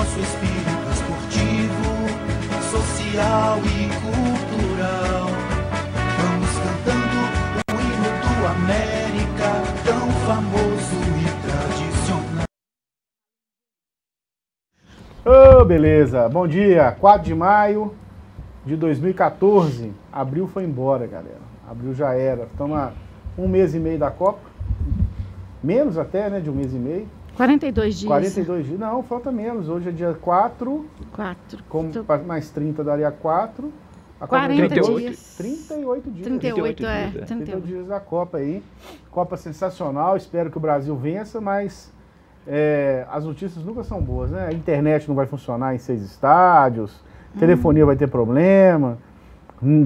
nosso espírito esportivo, social e cultural. Vamos cantando o hino do América, tão famoso e tradicional. Ô, beleza. Bom dia. 4 de maio de 2014. Abril foi embora, galera. Abril já era. Estamos a 1 mês e meio da Copa. Menos até, né? De 1 mês e meio. 42 dias. 42 dias. Não, falta menos. Hoje é dia 4. 4. Como mais 30 daria 4. 40 dias. 38 dias. 38, 38 dias da Copa aí. Copa sensacional. Espero que o Brasil vença, mas as notícias nunca são boas, né? A internet não vai funcionar em 6 estádios. Telefonia vai ter problema.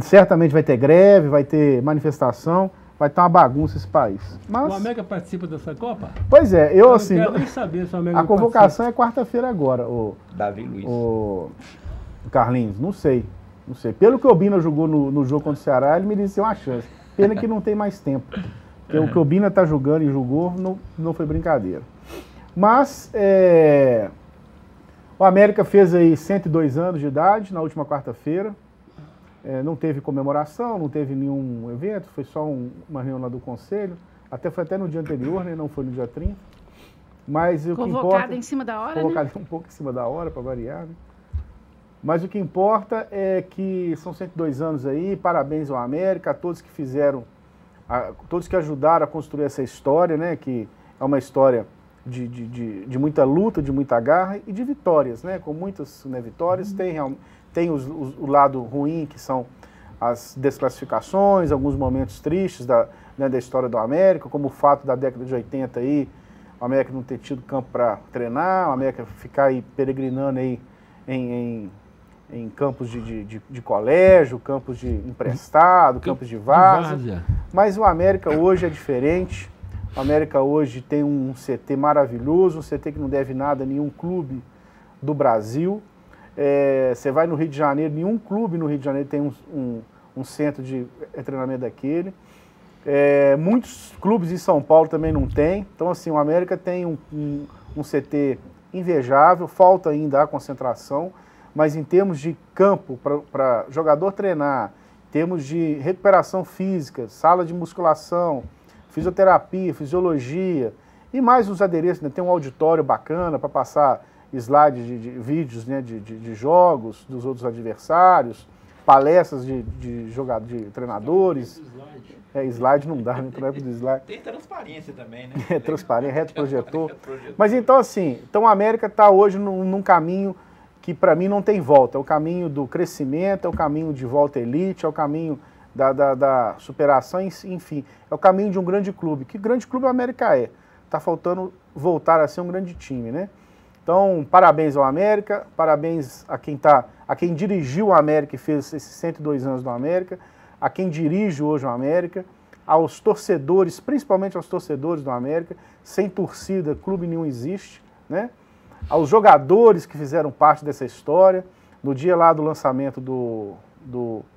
Certamente vai ter greve, vai ter manifestação. Vai estar uma bagunça esse país. Mas... O América participa dessa Copa? Pois é, eu assim... Não quero nem saber se o América a convocação é quarta-feira agora, o Davi Luiz. O Carlinhos, não sei. Pelo que o Obina jogou no jogo contra o Ceará, ele merecia uma chance. Pena que não tem mais tempo. Porque o que o Obina está jogando e jogou não foi brincadeira. Mas o América fez aí 102 anos de idade na última quarta-feira. Não teve comemoração, não teve nenhum evento, foi só uma reunião lá do Conselho. Foi até no dia anterior, né? Não foi no dia 30. Mas o que importa... Convocada em cima da hora, Convocada né? um pouco em cima da hora, para variar, né? Mas o que importa é que são 102 anos aí, parabéns ao América, a todos que fizeram, todos que ajudaram a construir essa história, né? Que é uma história de muita luta, de muita garra e de vitórias, né? Com muitas, né, vitórias. Tem o lado ruim, que são as desclassificações, alguns momentos tristes da história do América, como o fato da década de 80 aí, o América não ter tido campo para treinar, o América ficar aí peregrinando aí em campos de colégio, campos de emprestado, campos de várzea. Mas o América hoje é diferente. O América hoje tem um CT maravilhoso, um CT que não deve nada a nenhum clube do Brasil. Você vai no Rio de Janeiro, nenhum clube no Rio de Janeiro tem um centro de treinamento daquele. Muitos clubes em São Paulo também não tem. Então, assim, o América tem um CT invejável, falta ainda a concentração, mas em termos de campo para jogador treinar, em termos de recuperação física, sala de musculação, fisioterapia, fisiologia e mais os adereços, né? Tem um auditório bacana para passar slides de vídeos, né, de jogos dos outros adversários, palestras de treinadores. Slide não dá, né? Do slide. Tem transparência também, né? Transparência, retroprojetor. Mas então, assim, o América está hoje num caminho que para mim não tem volta. É o caminho do crescimento, é o caminho de volta à elite, é o caminho da superação, enfim. É o caminho de um grande clube. Que grande clube o América é? Está faltando voltar a ser um grande time, né? Então, parabéns ao América, parabéns a quem dirigiu o América e fez esses 102 anos do América, a quem dirige hoje o América, aos torcedores, principalmente aos torcedores do América. Sem torcida, clube nenhum existe, né? Aos jogadores que fizeram parte dessa história. No dia lá do lançamento do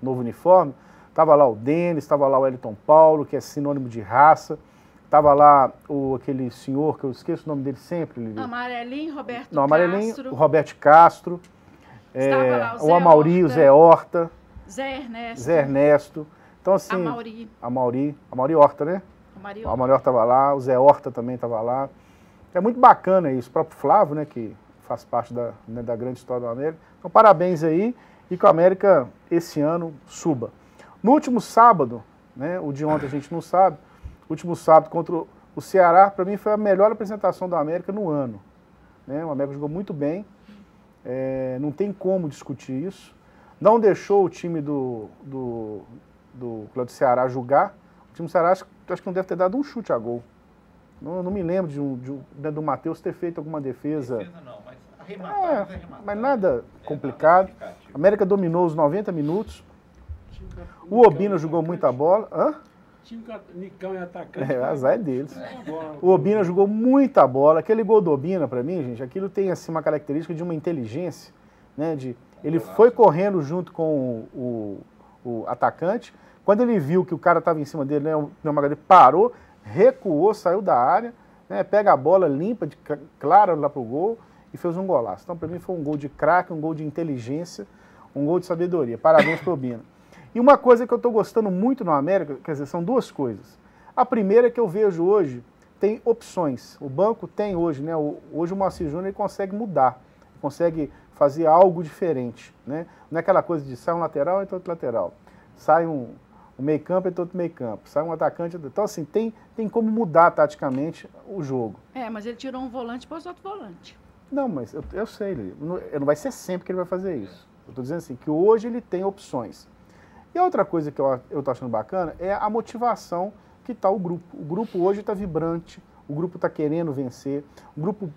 novo uniforme, estava lá o Denis, estava lá o Wellington Paulo, que é sinônimo de raça. Estava lá aquele senhor, que eu esqueço o nome dele sempre. Amarelinho, Roberto Castro. Não, Amarelinho, o Roberto Castro. Estava lá o Amauri, o Zé Horta. Zé Ernesto. Então, assim... Amauri Horta, né? O Amauri Horta estava lá, o Zé Horta também estava lá. É muito bacana isso. O próprio Flávio, né, que faz parte da grande história do América. Então, parabéns aí. E que o América, esse ano, suba. No último sábado, né, o de ontem a gente não sabe, último sábado contra o Ceará, para mim foi a melhor apresentação do América no ano. Né? O América jogou muito bem, não tem como discutir isso. Não deixou o time do Ceará jogar. O time do Ceará acho que não deve ter dado um chute a gol. Não me lembro do Matheus ter feito alguma defesa. Não, mas arrematar, mas nada complicado. A América dominou os 90 minutos. O Obina jogou muita bola. Hã? Nicão e atacante. Azar é deles. O Obina jogou muita bola. Aquele gol do Obina, para mim, gente, aquilo tem assim, uma característica de uma inteligência, né? Ele foi correndo junto com o atacante. Quando ele viu que o cara estava em cima dele, né, o Magalhães parou, recuou, saiu da área, né, pega a bola limpa, clara lá pro gol e fez um golaço. Então, para mim, foi um gol de craque, um gol de inteligência, um gol de sabedoria. Parabéns pro Bina. E uma coisa que eu estou gostando muito no América, quer dizer, são duas coisas. A primeira é que eu vejo hoje, tem opções. O banco tem hoje, né? Hoje o Moacir Júnior ele consegue mudar, consegue fazer algo diferente, né? Não é aquela coisa de sai um lateral, entra outro lateral. Sai um meio campo, entra outro meio campo. Sai um atacante, então assim, tem como mudar taticamente o jogo. Mas ele tirou um volante e pôs outro volante. Não, mas eu sei, não vai ser sempre que ele vai fazer isso. Eu estou dizendo assim, que hoje ele tem opções. E a outra coisa que eu estou achando bacana é a motivação que está o grupo. O grupo hoje está vibrante, o grupo está querendo vencer, o grupo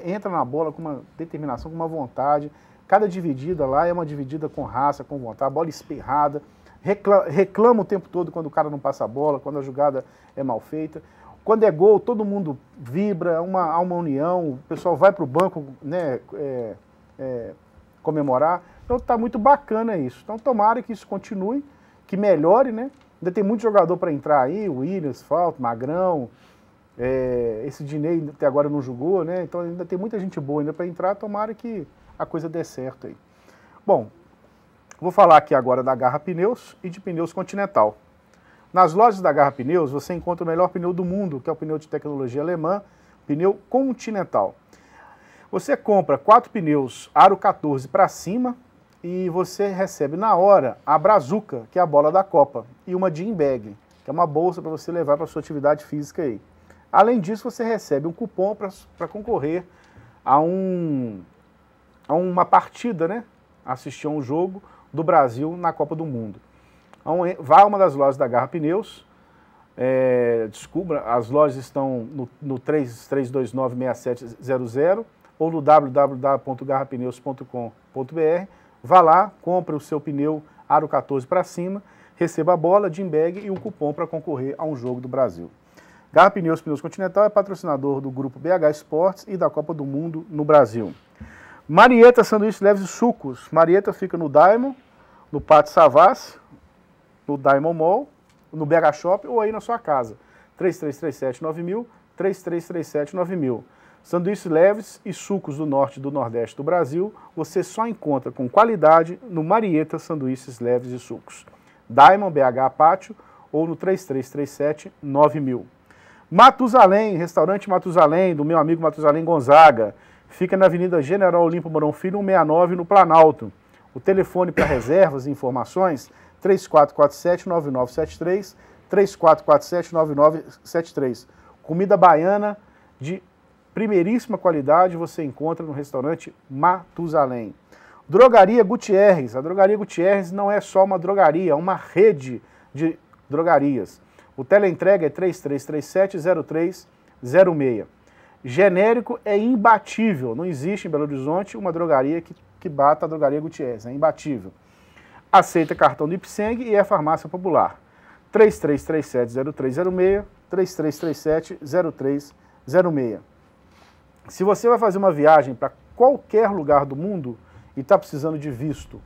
entra na bola com uma determinação, com uma vontade. Cada dividida lá é uma dividida com raça, com vontade, bola espirrada, reclama o tempo todo quando o cara não passa a bola, quando a jogada é mal feita. Quando é gol, todo mundo vibra, há uma união, o pessoal vai para o banco, né, comemorar. Então está muito bacana isso. Então tomara que isso continue, que melhore, né? Ainda tem muito jogador para entrar aí, o Williams, Falto, Magrão, esse Dinei até agora não jogou, né? Então ainda tem muita gente boa ainda para entrar, tomara que a coisa dê certo aí. Bom, vou falar aqui agora da Garra Pneus e de pneus Continental. Nas lojas da Garra Pneus você encontra o melhor pneu do mundo, que é o pneu de tecnologia alemã, pneu Continental. Você compra 4 pneus Aro 14 para cima e você recebe na hora a Brazuca, que é a bola da Copa, e uma gym bag, que é uma bolsa para você levar para sua atividade física aí. Além disso, você recebe um cupom para concorrer a uma partida, né? Assistir a um jogo do Brasil na Copa do Mundo. Então, vá a uma das lojas da Garra Pneus, descubra, as lojas estão no 33296700 ou no www.garrapneus.com.br. Vá lá, compre o seu pneu Aro 14 para cima, receba a bola, gym bag e um cupom para concorrer a um jogo do Brasil. Garra Pneus Continental é patrocinador do grupo BH Esportes e da Copa do Mundo no Brasil. Marieta Sanduíches Leves e Sucos. Marieta fica no Diamond, no Pátio Savassi, no Diamond Mall, no BH Shop ou aí na sua casa. 3337-9000, 3337-9000. Sanduíches leves e sucos do norte e do nordeste do Brasil, você só encontra com qualidade no Marieta Sanduíches Leves e Sucos. Diamond, BH Pátio ou no 3337-9000. Matusalém, restaurante Matusalém, do meu amigo Matusalém Gonzaga. Fica na Avenida General Olímpio Mourão Filho, 169, no Planalto. O telefone para reservas e informações, 3447-9973, 3447-9973. Comida baiana de primeiríssima qualidade você encontra no restaurante Matusalém. Drogaria Gutierrez. A Drogaria Gutierrez não é só uma drogaria, é uma rede de drogarias. O teleentrega é 3337-0306. Genérico é imbatível. Não existe em Belo Horizonte uma drogaria que bata a Drogaria Gutierrez. É imbatível. Aceita cartão do Ipseng e é farmácia popular. 3337-0306, 3337-0306. Se você vai fazer uma viagem para qualquer lugar do mundo e está precisando de visto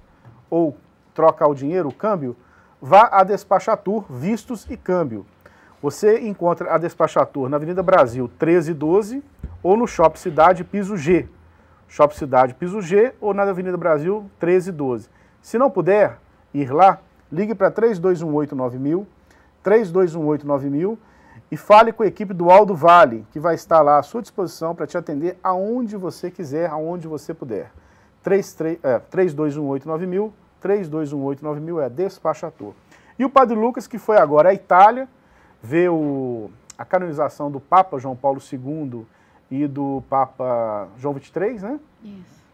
ou trocar o dinheiro, o câmbio, vá a Despachatur Vistos e Câmbio. Você encontra a Despachatur na Avenida Brasil 1312 ou no Shopping Cidade Piso G. Shopping Cidade Piso G ou na Avenida Brasil 1312. Se não puder ir lá, ligue para 3218-9000, 3218-9000 e fale com a equipe do Aldo Vale, que vai estar lá à sua disposição para te atender aonde você quiser, aonde você puder. 3218-9000, 3218-9000 é Despachatur. E o Padre Lucas, que foi agora à Itália, ver a canonização do Papa João Paulo II e do Papa João XXIII, né? Isso.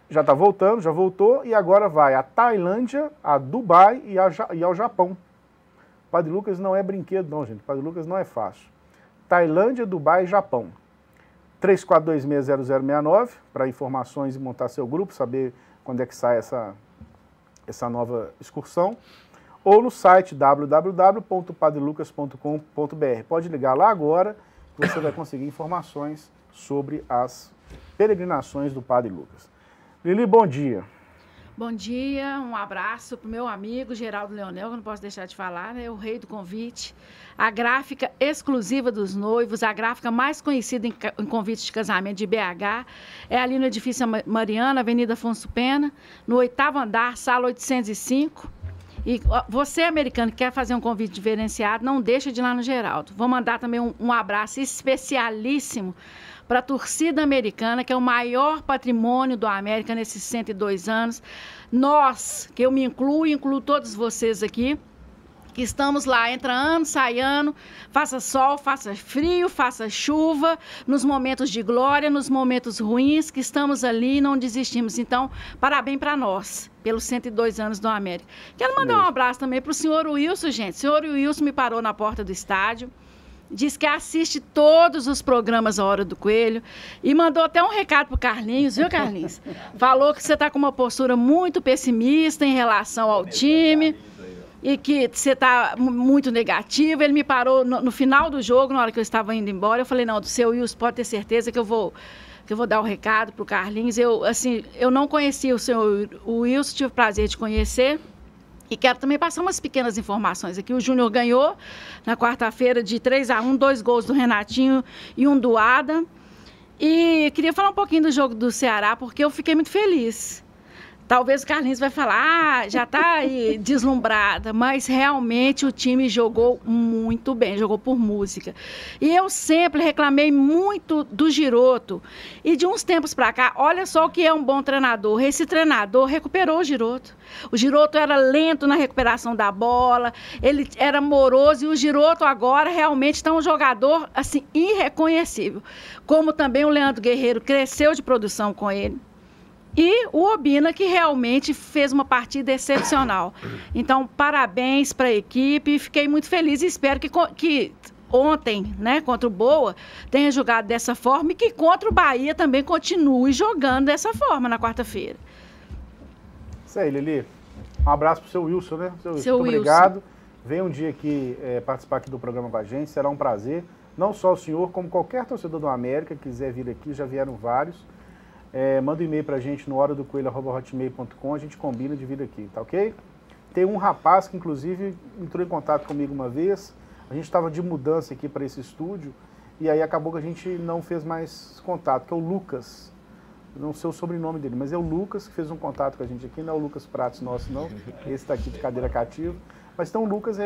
Já está voltando, já voltou, e agora vai à Tailândia, a Dubai e ao Japão. O Padre Lucas não é brinquedo não, gente. O Padre Lucas não é fácil. Tailândia, Dubai e Japão. 34260069 para informações e montar seu grupo, saber quando é que sai essa nova excursão. Ou no site www.padrelucas.com.br. Pode ligar lá agora que você vai conseguir informações sobre as peregrinações do Padre Lucas. Lili, bom dia. Bom dia, um abraço para o meu amigo Geraldo Leonel, que eu não posso deixar de falar, né? O rei do convite. A gráfica exclusiva dos noivos, a gráfica mais conhecida em convites de casamento de BH, é ali no edifício Mariana, Avenida Afonso Pena, no 8º andar, sala 805. E você, americano, que quer fazer um convite diferenciado, não deixa de ir lá no Geraldo. Vou mandar também um abraço especialíssimo para a torcida americana, que é o maior patrimônio do América nesses 102 anos. Nós, que eu me incluo todos vocês aqui, que estamos lá, entra ano, sai ano, faça sol, faça frio, faça chuva, nos momentos de glória, nos momentos ruins, que estamos ali e não desistimos. Então, parabéns para nós, pelos 102 anos do América. Quero mandar um abraço também para o senhor Wilson, gente. O senhor Wilson me parou na porta do estádio, diz que assiste todos os programas A Hora do Coelho e mandou até um recado pro Carlinhos, viu, Carlinhos? Falou que você está com uma postura muito pessimista em relação ao time e que você está muito negativo. Ele me parou no final do jogo, na hora que eu estava indo embora. Eu falei, não, do seu Wilson, pode ter certeza que eu vou dar o recado pro Carlinhos. Eu não conhecia o senhor Wilson, tive o prazer de conhecer. E quero também passar umas pequenas informações aqui. O Júnior ganhou na quarta-feira de 3-1, 2 gols do Renatinho e um do Adam. E queria falar um pouquinho do jogo do Ceará, porque eu fiquei muito feliz. Talvez o Carlinhos vai falar, já está aí deslumbrada, mas realmente o time jogou muito bem, jogou por música. E eu sempre reclamei muito do Giroto. E de uns tempos para cá, olha só o que é um bom treinador. Esse treinador recuperou o Giroto. O Giroto era lento na recuperação da bola, ele era moroso, e o Giroto agora realmente está um jogador assim, irreconhecível. Como também o Leandro Guerreiro cresceu de produção com ele. E o Obina, que realmente fez uma partida excepcional. Então, parabéns para a equipe. Fiquei muito feliz e espero que ontem, né, contra o Boa, tenha jogado dessa forma e que contra o Bahia também continue jogando dessa forma na quarta-feira. Isso aí, Lili. Um abraço para o seu Wilson, né? Seu Wilson. Muito obrigado. Venha um dia aqui participar aqui do programa com a gente. Será um prazer. Não só o senhor, como qualquer torcedor do América que quiser vir aqui, já vieram vários. Manda um e-mail pra gente no horadocoelho@hotmail.com, a gente combina de vir aqui, tá ok? Tem um rapaz que inclusive entrou em contato comigo uma vez, a gente estava de mudança aqui para esse estúdio e aí acabou que a gente não fez mais contato, que é o Lucas. Não sei o sobrenome dele, mas é o Lucas que fez um contato com a gente aqui, não é o Lucas Pratos nosso não, esse está aqui de cadeira cativa. Mas então o Lucas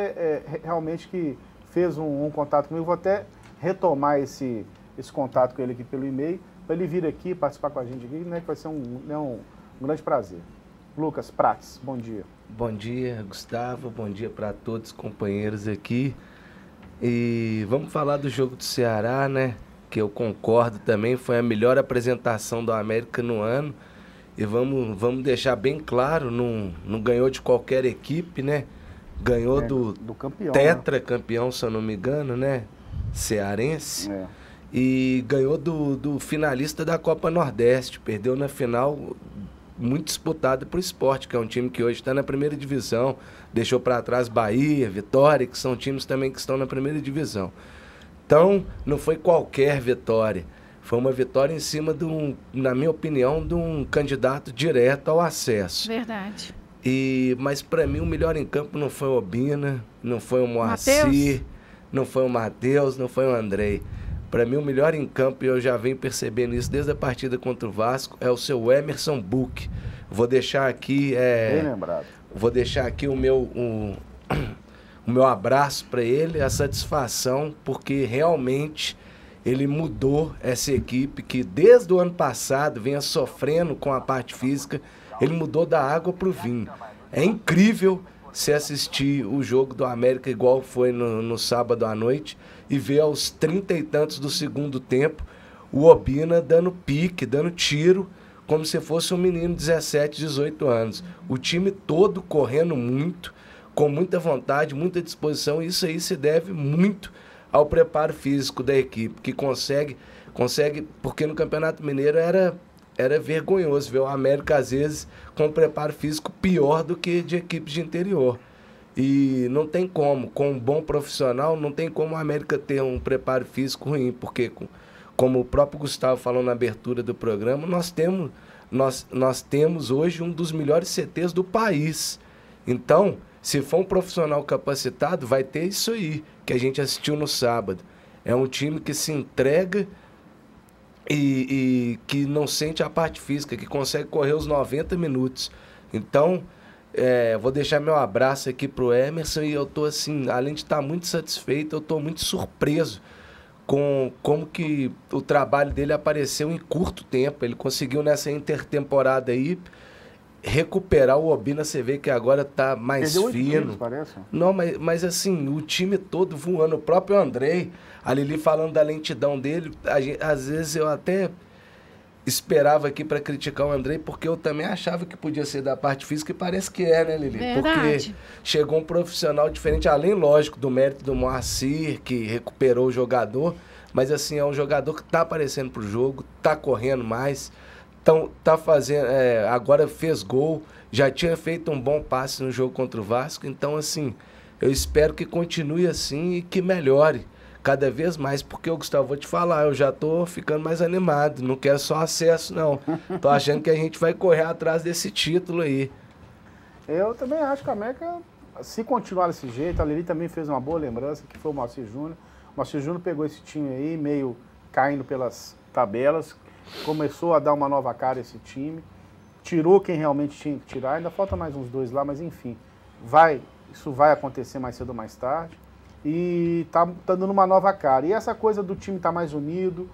realmente que fez um contato comigo, vou até retomar esse contato com ele aqui pelo e-mail, para ele vir aqui, participar com a gente aqui, né, que vai ser um grande prazer. Lucas Prates, bom dia. Bom dia, Gustavo, bom dia para todos os companheiros aqui. E vamos falar do jogo do Ceará, né, que eu concordo também, foi a melhor apresentação do América no ano. E vamos deixar bem claro, não ganhou de qualquer equipe, né, ganhou do campeão, tetracampeão, se eu não me engano, né, cearense. E ganhou do finalista da Copa Nordeste, perdeu na final muito disputada para o Sport, que é um time que hoje está na primeira divisão, deixou para trás Bahia, Vitória, que são times também que estão na primeira divisão. Então, não foi qualquer vitória, foi uma vitória em cima na minha opinião, de um candidato direto ao acesso. Verdade. Mas para mim o melhor em campo não foi o Obina, não foi o Moacir, não foi o Matheus, não foi o Andrei. Para mim, o melhor em campo, e eu já venho percebendo isso desde a partida contra o Vasco, é o seu Emerson Buch. Vou deixar aqui... Bem lembrado. Vou deixar aqui o meu abraço para ele, a satisfação, porque realmente ele mudou essa equipe que desde o ano passado vinha sofrendo com a parte física, ele mudou da água para o vinho. É incrível se assistir o jogo do América igual foi no sábado à noite e ver aos 30 e tantos do segundo tempo o Obina dando pique, dando tiro, como se fosse um menino de 17, 18 anos. O time todo correndo muito, com muita vontade, muita disposição, e isso aí se deve muito ao preparo físico da equipe, que consegue, porque no Campeonato Mineiro era vergonhoso ver o América, às vezes, com um preparo físico pior do que de equipes de interior. E não tem como, com um bom profissional, não tem como a América ter um preparo físico ruim, porque como o próprio Gustavo falou na abertura do programa, nós temos hoje um dos melhores CTs do país. Então, se for um profissional capacitado, vai ter isso aí, que a gente assistiu no sábado. É um time que se entrega e que não sente a parte física, que consegue correr os 90 minutos. Então, vou deixar meu abraço aqui pro Emerson e eu tô assim, além de estar muito satisfeito, eu tô muito surpreso com como que o trabalho dele apareceu em curto tempo. Ele conseguiu nessa intertemporada aí recuperar o Obina, você vê que agora tá mais Perdeu 8 fino. quilos, parece. Não, mas assim, o time todo voando, o próprio Andrei, a Lili falando da lentidão dele, às vezes eu até esperava aqui para criticar o Andrei, porque eu também achava que podia ser da parte física, e parece que é, né, Lili? Verdade. Porque chegou um profissional diferente, além, lógico, do mérito do Moacir, que recuperou o jogador, mas assim, é um jogador que tá aparecendo pro jogo, tá correndo mais, então tá fazendo, agora fez gol, já tinha feito um bom passe no jogo contra o Vasco, então assim, eu espero que continue assim e que melhore cada vez mais, porque eu, Gustavo, vou te falar, eu já tô ficando mais animado, não quero só acesso, não. Tô achando que a gente vai correr atrás desse título aí. Eu também acho que a América, se continuar desse jeito, a Lili também fez uma boa lembrança, que foi o Moacir Júnior. O Moacir Júnior pegou esse time aí, meio caindo pelas tabelas, começou a dar uma nova cara a esse time, tirou quem realmente tinha que tirar, ainda falta mais uns 2 lá, mas enfim, isso vai acontecer mais cedo ou mais tarde. E tá dando uma nova cara. E essa coisa do time tá mais unido,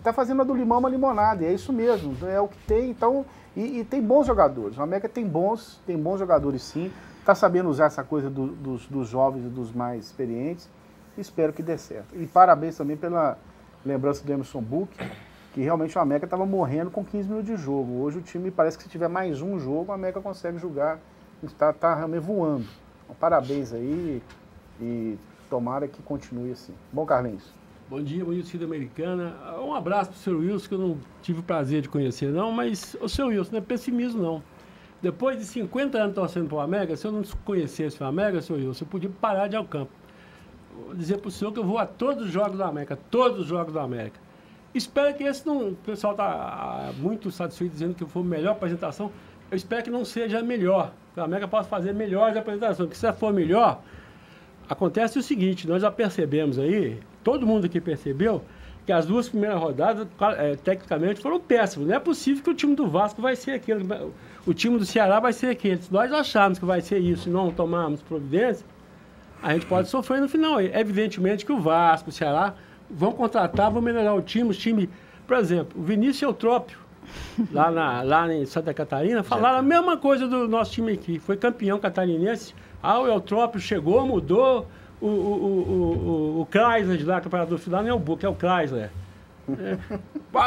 tá fazendo a do limão uma limonada, e é isso mesmo, é o que tem. Então, e tem bons jogadores, o América tem bons jogadores sim, tá sabendo usar essa coisa dos jovens e dos mais experientes, espero que dê certo. E parabéns também pela lembrança do Emerson Buch, que realmente o América estava morrendo com 15 minutos de jogo. Hoje o time parece que se tiver mais um jogo, o América consegue jogar, tá realmente voando. Então, parabéns aí e tomara que continue assim. Bom, Carlinhos. Bom dia, torcida americana. Um abraço para o Sr. Wilson, que eu não tive o prazer de conhecer, não, mas o Sr. Wilson, não é pessimismo, não. Depois de 50 anos torcendo para o América, se eu não conhecesse o América, Sr. Wilson, eu podia parar de ir ao campo. Vou dizer para o senhor que eu vou a todos os jogos da América, todos os jogos da América. Espero que esse não... O pessoal está muito satisfeito dizendo que foi a melhor apresentação. Eu espero que não seja melhor, que a América possa fazer melhores apresentações, porque se for melhor... Acontece o seguinte, nós já percebemos aí, todo mundo aqui percebeu, que as 2 primeiras rodadas, tecnicamente, foram péssimas. Não é possível que o time do Vasco vai ser aquele, o time do Ceará vai ser aquele. Se nós acharmos que vai ser isso e não tomarmos providência, a gente pode sofrer no final. Evidentemente que o Vasco, o Ceará, vão contratar, vão melhorar o time, por exemplo, o Vinícius Eutrópio, lá em Santa Catarina, falaram a mesma coisa do nosso time aqui, foi campeão catarinense. O Eutrópio chegou, mudou, o Chrysler de lá, que é o operador final, não é o Buch, é o Chrysler.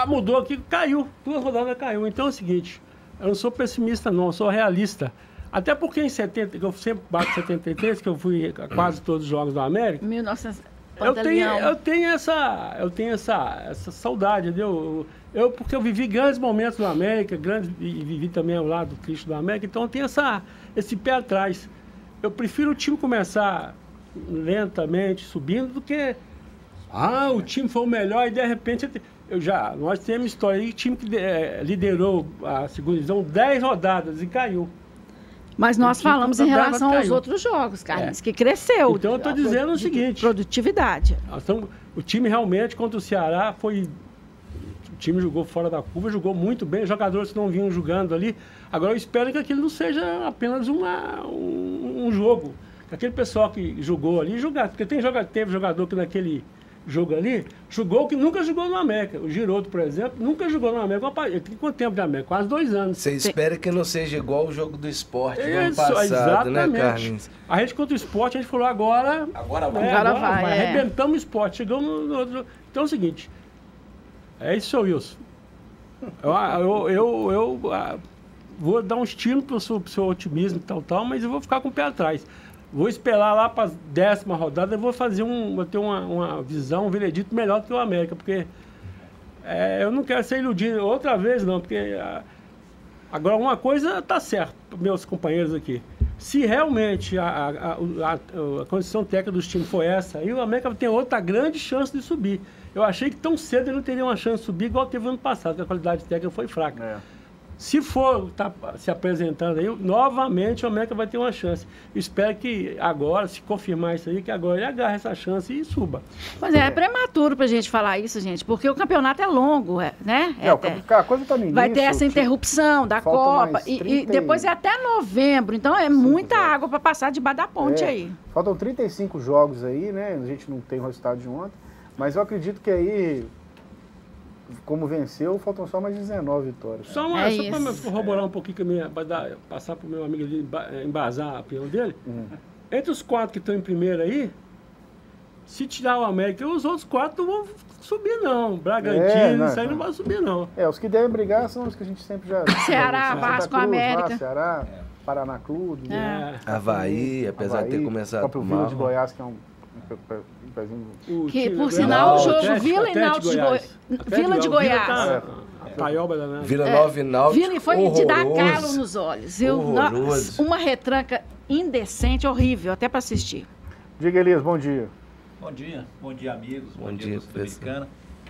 Mudou aqui, caiu, 2 rodadas caiu. Então é o seguinte, eu não sou pessimista não, eu sou realista. Até porque em 70, que eu sempre bato 73, que eu fui a quase todos os jogos da América. 1900, eu tenho essa saudade, entendeu? Porque eu vivi grandes momentos na América, e vivi também ao lado do Cristo da América, então eu tenho esse pé atrás. Eu prefiro o time começar lentamente, subindo, do que... o time foi o melhor e de repente... Nós temos história aí, o time que liderou a segunda divisão 10 rodadas e caiu. Mas nós falamos em relação aos outros jogos, Carlos, que cresceu. Então eu estou dizendo o seguinte... Produtividade. O time realmente contra o Ceará foi... O time jogou fora da curva, jogou muito bem, os jogadores não vinham jogando ali. Agora eu espero que aquilo não seja apenas um jogo. Que aquele pessoal que jogou ali, porque teve jogador que naquele jogo ali, jogou que nunca jogou no América. O Giroto, por exemplo, nunca jogou no América. Ele tem quanto tempo de América? Quase 2 anos. Você espera que não seja igual o jogo do esporte do ano passado, exatamente. Né, Carlinhos? A gente contra o esporte, a gente falou agora vai. Arrebentamos o esporte, chegamos no outro. Então é o seguinte, é isso, seu Wilson. Eu vou dar um estilo pro seu otimismo e tal, mas eu vou ficar com o pé atrás. Vou esperar lá para a 10ª rodada, vou ter uma visão, um veredito melhor do que o América, porque eu não quero ser iludido outra vez, não, porque agora uma coisa está certa, meus companheiros aqui. Se realmente a condição técnica dos times foi essa, aí o América tem outra grande chance de subir. Eu achei que tão cedo ele não teria uma chance de subir igual teve ano passado, porque a qualidade técnica foi fraca. Se for se apresentando aí, novamente o América vai ter uma chance. Espero que agora, se confirmar isso aí, que agora ele agarre essa chance e suba. Mas é prematuro pra gente falar isso, gente, porque o campeonato é longo, né? A coisa tá no início. Vai ter essa interrupção da Copa e depois é até novembro, então é muita água para passar debaixo da ponte aí. Faltam 35 jogos aí, né? A gente não tem o resultado de ontem, mas eu acredito que aí, como venceu, faltam só mais 19 vitórias. Só para corroborar um pouquinho, para passar para o meu amigo ali, embasar a opinião dele. Entre os 4 que estão em primeiro aí, se tirar o América, os outros 4 não vão subir, não. Bragantino, isso aí não vai subir, não. Os que devem brigar são os que a gente sempre já... Ceará, Vasco, América. Ceará, Paraná Clube. Havaí, apesar de ter começado com o Vila de Goiás, que é um que, por sinal, o jogo Vila e Náutico Vila de Goiás. Vila Nova e Náutico. Vila foi de dar calo nos olhos. Uma retranca indecente, horrível, até para assistir. Diga, Elias, bom dia. Bom dia, amigos. Bom dia, Sul-Americana.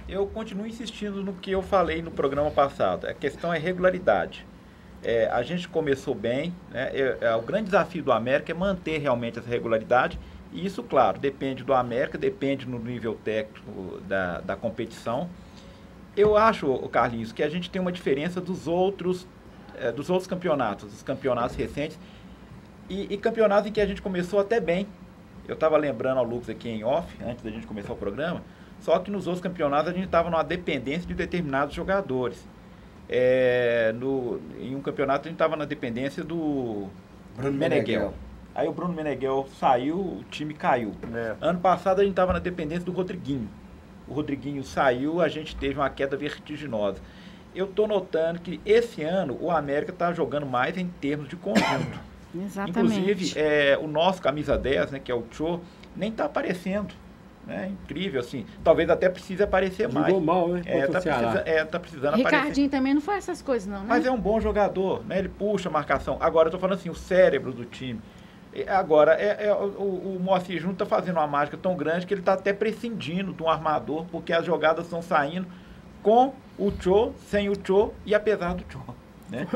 Eu continuo insistindo no que eu falei no programa passado. A questão é regularidade. A gente começou bem, né? O grande desafio do América é manter realmente essa regularidade. E isso, claro, depende do América, depende no nível técnico da competição. Eu acho, Carlinhos, que a gente tem uma diferença dos outros campeonatos, dos campeonatos recentes e campeonatos em que a gente começou até bem. Eu estava lembrando ao Lucas aqui em off, antes da gente começar o programa, só que nos outros campeonatos a gente estava numa dependência de determinados jogadores. Em um campeonato a gente estava na dependência do Bruno Meneghel. Aí o Bruno Meneghel saiu, o time caiu. Ano passado a gente estava na dependência do Rodriguinho. O Rodriguinho saiu, a gente teve uma queda vertiginosa. Eu estou notando que esse ano o América está jogando mais em termos de conjunto. Exatamente. Inclusive, o nosso camisa 10, né, que é o Cho, nem está aparecendo. Incrível, assim. Talvez até precise aparecer mais. Jogou mal, né? Tá precisando aparecer. Ricardinho também não faz essas coisas, não, né? Mas é um bom jogador, né? Ele puxa a marcação. Agora, eu estou falando assim, o cérebro do time. Agora, o Moacir Júnior está fazendo uma mágica tão grande que ele está até prescindindo de um armador, porque as jogadas estão saindo com o Cho, sem o Cho e apesar do Cho. Né?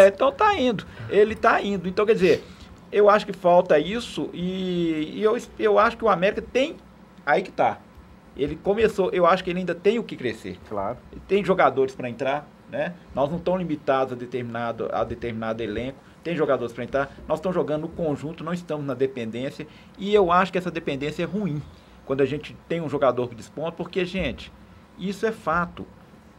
Então tá indo. Ele tá indo. Então, quer dizer, eu acho que falta isso e eu acho que o América tem... Aí que tá. Ele começou, eu acho que ele ainda tem o que crescer. Claro. Ele tem jogadores para entrar. Né? Nós não estamos limitados a determinado elenco, tem jogadores para entrar, nós estamos jogando no conjunto, não estamos na dependência, e eu acho que essa dependência é ruim, quando a gente tem um jogador que desponta, porque, gente, isso é fato.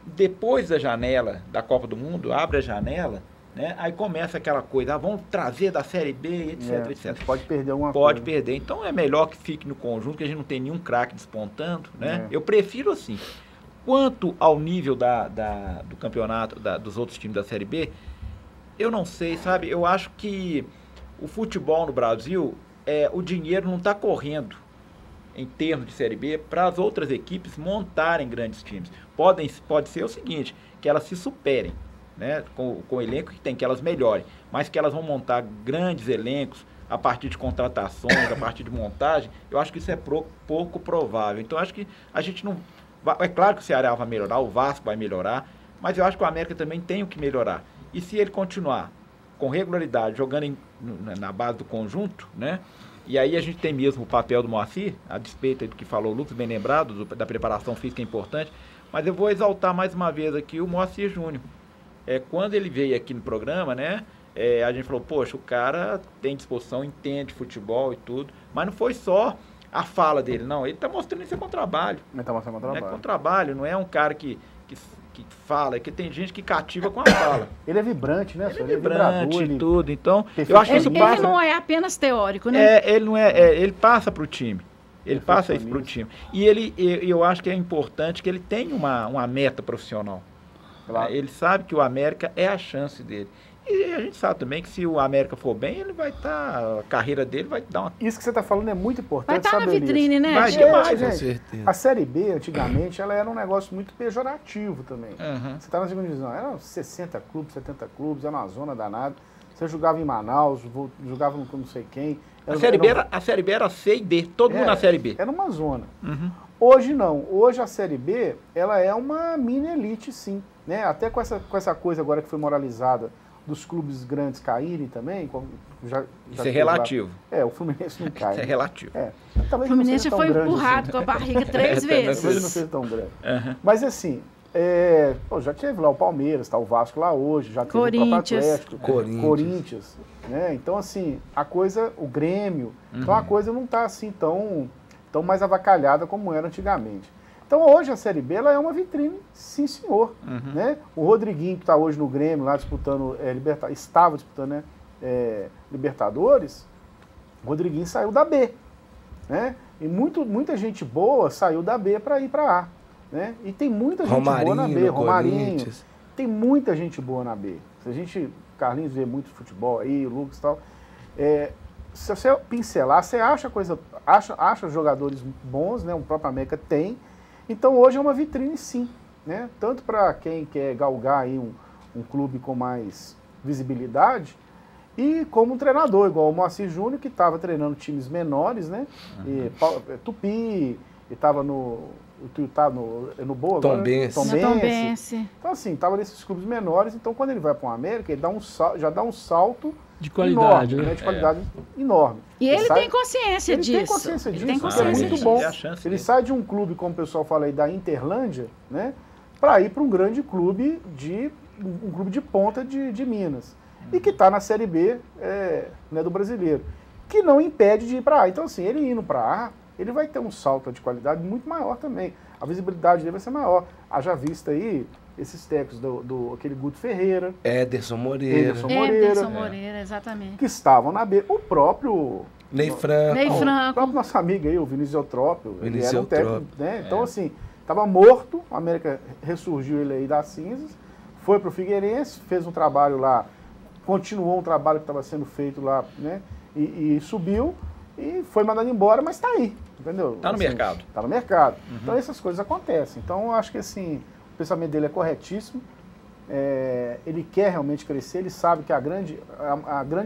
Depois da janela da Copa do Mundo, abre a janela, né? Aí começa aquela coisa, vamos trazer da Série B, etc, etc. Pode perder alguma coisa. Pode coisa. perder, então é melhor que fique no conjunto, que a gente não tem nenhum craque despontando, né? Eu prefiro assim. Quanto ao nível do campeonato, dos outros times da Série B, eu não sei, sabe? Eu acho que o futebol no Brasil, o dinheiro não está correndo em termos de Série B para as outras equipes montarem grandes times. Pode ser o seguinte, que elas se superem, né? Com o elenco que tem, que elas melhorem, mas que elas vão montar grandes elencos a partir de contratações, a partir de montagem, eu acho que isso é pouco provável. Então, eu acho que a gente não... É claro que o Ceará vai melhorar, o Vasco vai melhorar, mas eu acho que o América também tem o que melhorar. E se ele continuar com regularidade, jogando na base do conjunto, né? E aí a gente tem mesmo o papel do Moacir, a despeito do que falou o Lucas, bem lembrado, da preparação física importante, mas eu vou exaltar mais uma vez aqui o Moacir Júnior. Quando ele veio aqui no programa, né? A gente falou, poxa, o cara tem disposição, entende futebol e tudo, mas não foi só a fala dele, não, ele está mostrando isso com trabalho. Ele está mostrando com trabalho. Com trabalho, não é um cara que fala, que tem gente que cativa com a fala. Ele é vibrante, né? Ele é vibrante e tudo, então, eu acho que isso passa... Ele não é apenas teórico, né? Ele passa para o time, ele passa isso para o time. E eu acho que é importante que ele tenha uma meta profissional. Claro. Ele sabe que o América é a chance dele. E a gente sabe também que se o América for bem, ele vai estar, a carreira dele vai dar uma... Isso que você está falando é muito importante. Vai estar na vitrine, né? Vai gente? demais, Com gente. certeza. A Série B, antigamente, ela era um negócio muito pejorativo também. Uhum. Você está na segunda divisão, eram 60 clubes, 70 clubes, era uma zona danada. Você jogava em Manaus, jogava com não sei quem. A Série B era C e D, todo mundo na Série B. Era uma zona. Uhum. Hoje não. Hoje a Série B, ela é uma mini elite, sim. Né? Até com essa coisa agora que foi moralizada dos clubes grandes caírem também. Já Isso é relativo. Lá. O Fluminense não cai. Isso é né? relativo. Talvez O Fluminense não seja tão foi grande empurrado assim. com a barriga 3 vezes. Talvez não seja tão grande. Uhum. Mas assim, já teve lá o Palmeiras, tá o Vasco lá hoje, já teve o próprio Atlético, Corinthians, né? Então assim, a coisa, o Grêmio, então a coisa não tá assim tão mais avacalhada como era antigamente. Então hoje a Série B ela é uma vitrine, sim senhor, né? O Rodriguinho que está hoje no Grêmio lá disputando estava disputando Libertadores, o Rodriguinho saiu da B, né? E muita gente boa saiu da B para ir para A. Né? E tem muita gente boa na B, Romarinho, tem muita gente boa na B. Se a gente, Carlinhos vê muito futebol aí, o Lucas e tal, se você pincelar, você acha jogadores bons, né? O próprio América tem, então hoje é uma vitrine sim, né? Tanto para quem quer galgar aí um clube com mais visibilidade, e como um treinador, igual o Moacir Júnior, que estava treinando times menores, né? E Tupi, e estava no Boa Tombense. Então, assim, estava nesses clubes menores. Então, quando ele vai para o América, ele já dá um salto de qualidade, enorme, né? De qualidade enorme. E ele tem consciência disso. Ele tem consciência disso. Tem Isso consciência é muito disso. bom. Ele sai de um clube, como o pessoal fala aí, da Interlândia, né? Para ir para um grande clube um clube de ponta de Minas. E que está na Série B né, do brasileiro. Que não impede de ir para A. Então, assim, ele indo para A, ele vai ter um salto de qualidade muito maior também. A visibilidade dele vai ser maior. Haja vista aí esses técnicos aquele Guto Ferreira. Ederson Moreira, exatamente. Que estavam na B. O próprio... Ney Franco. O próprio nosso amigo aí, o Vinícius Eutrópio. Ele era um técnico, né? Então, assim, estava morto. A América ressurgiu ele aí das cinzas. Foi para o Figueirense, fez um trabalho lá. Continuou um trabalho que estava sendo feito lá, né? E subiu. E foi mandado embora, mas está aí, entendeu? Está no mercado. Está no mercado. Então essas coisas acontecem. Então eu acho que assim, o pensamento dele é corretíssimo. Ele quer realmente crescer, ele sabe que a grande